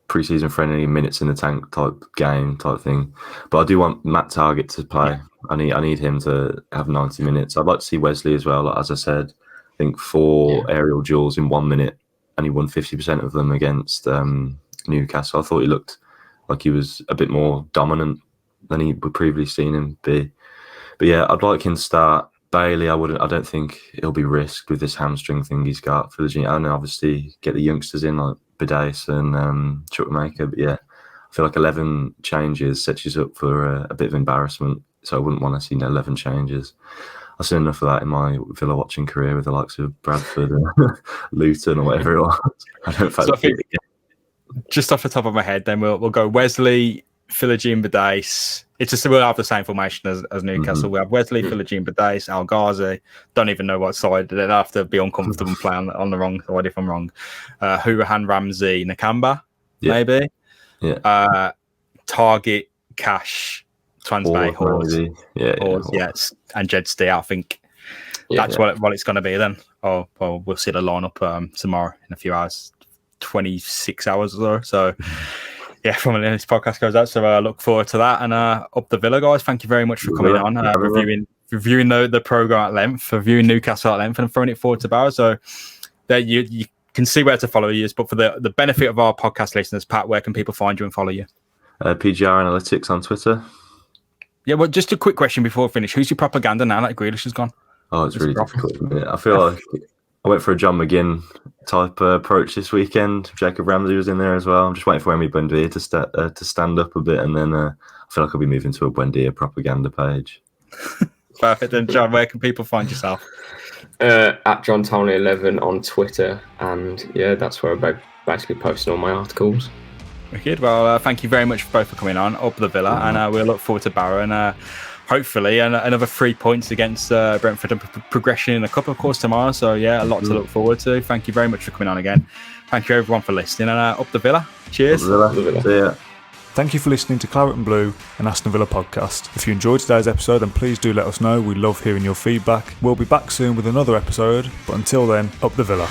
pre-season friendly, minutes in the tank type game type thing. But I do want Matt Targett to play. Yeah. I need him to have 90 minutes. I'd like to see Wesley as well. As I said, I think 4 aerial duels in 1 minute, and he won 50% of them against Newcastle. I thought he looked like he was a bit more dominant than he would previously seen him be. But yeah, I'd like him to start. Bailey, I don't think he'll be risked with this hamstring thing he's got for the G. And obviously get the youngsters in like Bidace and Chuck Wemaker. But yeah, I feel like 11 changes sets you up for a bit of embarrassment. So I wouldn't want to see 11 changes. I've seen enough of that in my Villa watching career with the likes of Bradford and Luton or whatever it was. I don't think just off the top of my head, then we'll go Wesley, Philogene, Bidace. We'll have the same formation as Newcastle. We have Wesley, Philogene, Bidace, Ghazi. Don't even know what side. They'd have to be uncomfortable and play on the wrong side if I'm wrong. Hourahan, Ramsey, Nakamba, maybe. Yeah. Target, Cash, Tuanzebe, Hors, and Jed Steele. I think that's what it's going to be then. Oh, well, we'll see the lineup tomorrow in a few hours, 26 hours or so. Yeah, from when this podcast goes out. So I look forward to that. And up the Villa, guys. Thank you very much for coming on, reviewing the programme at length, reviewing Newcastle at length, and throwing it forward to Barrow. So there you can see where to follow you. But for the benefit of our podcast listeners, Pat, where can people find you and follow you? PGR Analytics on Twitter. Yeah, well, just a quick question before we finish. Who's your propaganda now that Grealish has gone? Oh, it's really difficult. I feel like I went for a John McGinn type approach this weekend. Jacob Ramsey was in there as well. I'm just waiting for Emi Buendia to stand up a bit, and then I feel like I'll be moving to a Buendia propaganda page. Perfect. And John, where can people find yourself? At John Towley 11 on Twitter, and yeah, that's where I'm basically posting all my articles. Wicked. Well, thank you very much both for coming on up the Villa, and we'll look forward to Barrow and hopefully another 3 points against Brentford and progression in a couple of course tomorrow. So yeah, a lot to look forward to. Thank you very much for coming on again. Thank you everyone for listening, and up the Villa. Cheers. Up the Villa. See ya. Thank you for listening to Claret and Blue, an Aston Villa podcast. If you enjoyed today's episode, then please do let us know. We love hearing your feedback. We'll be back soon with another episode, but until then, up the Villa.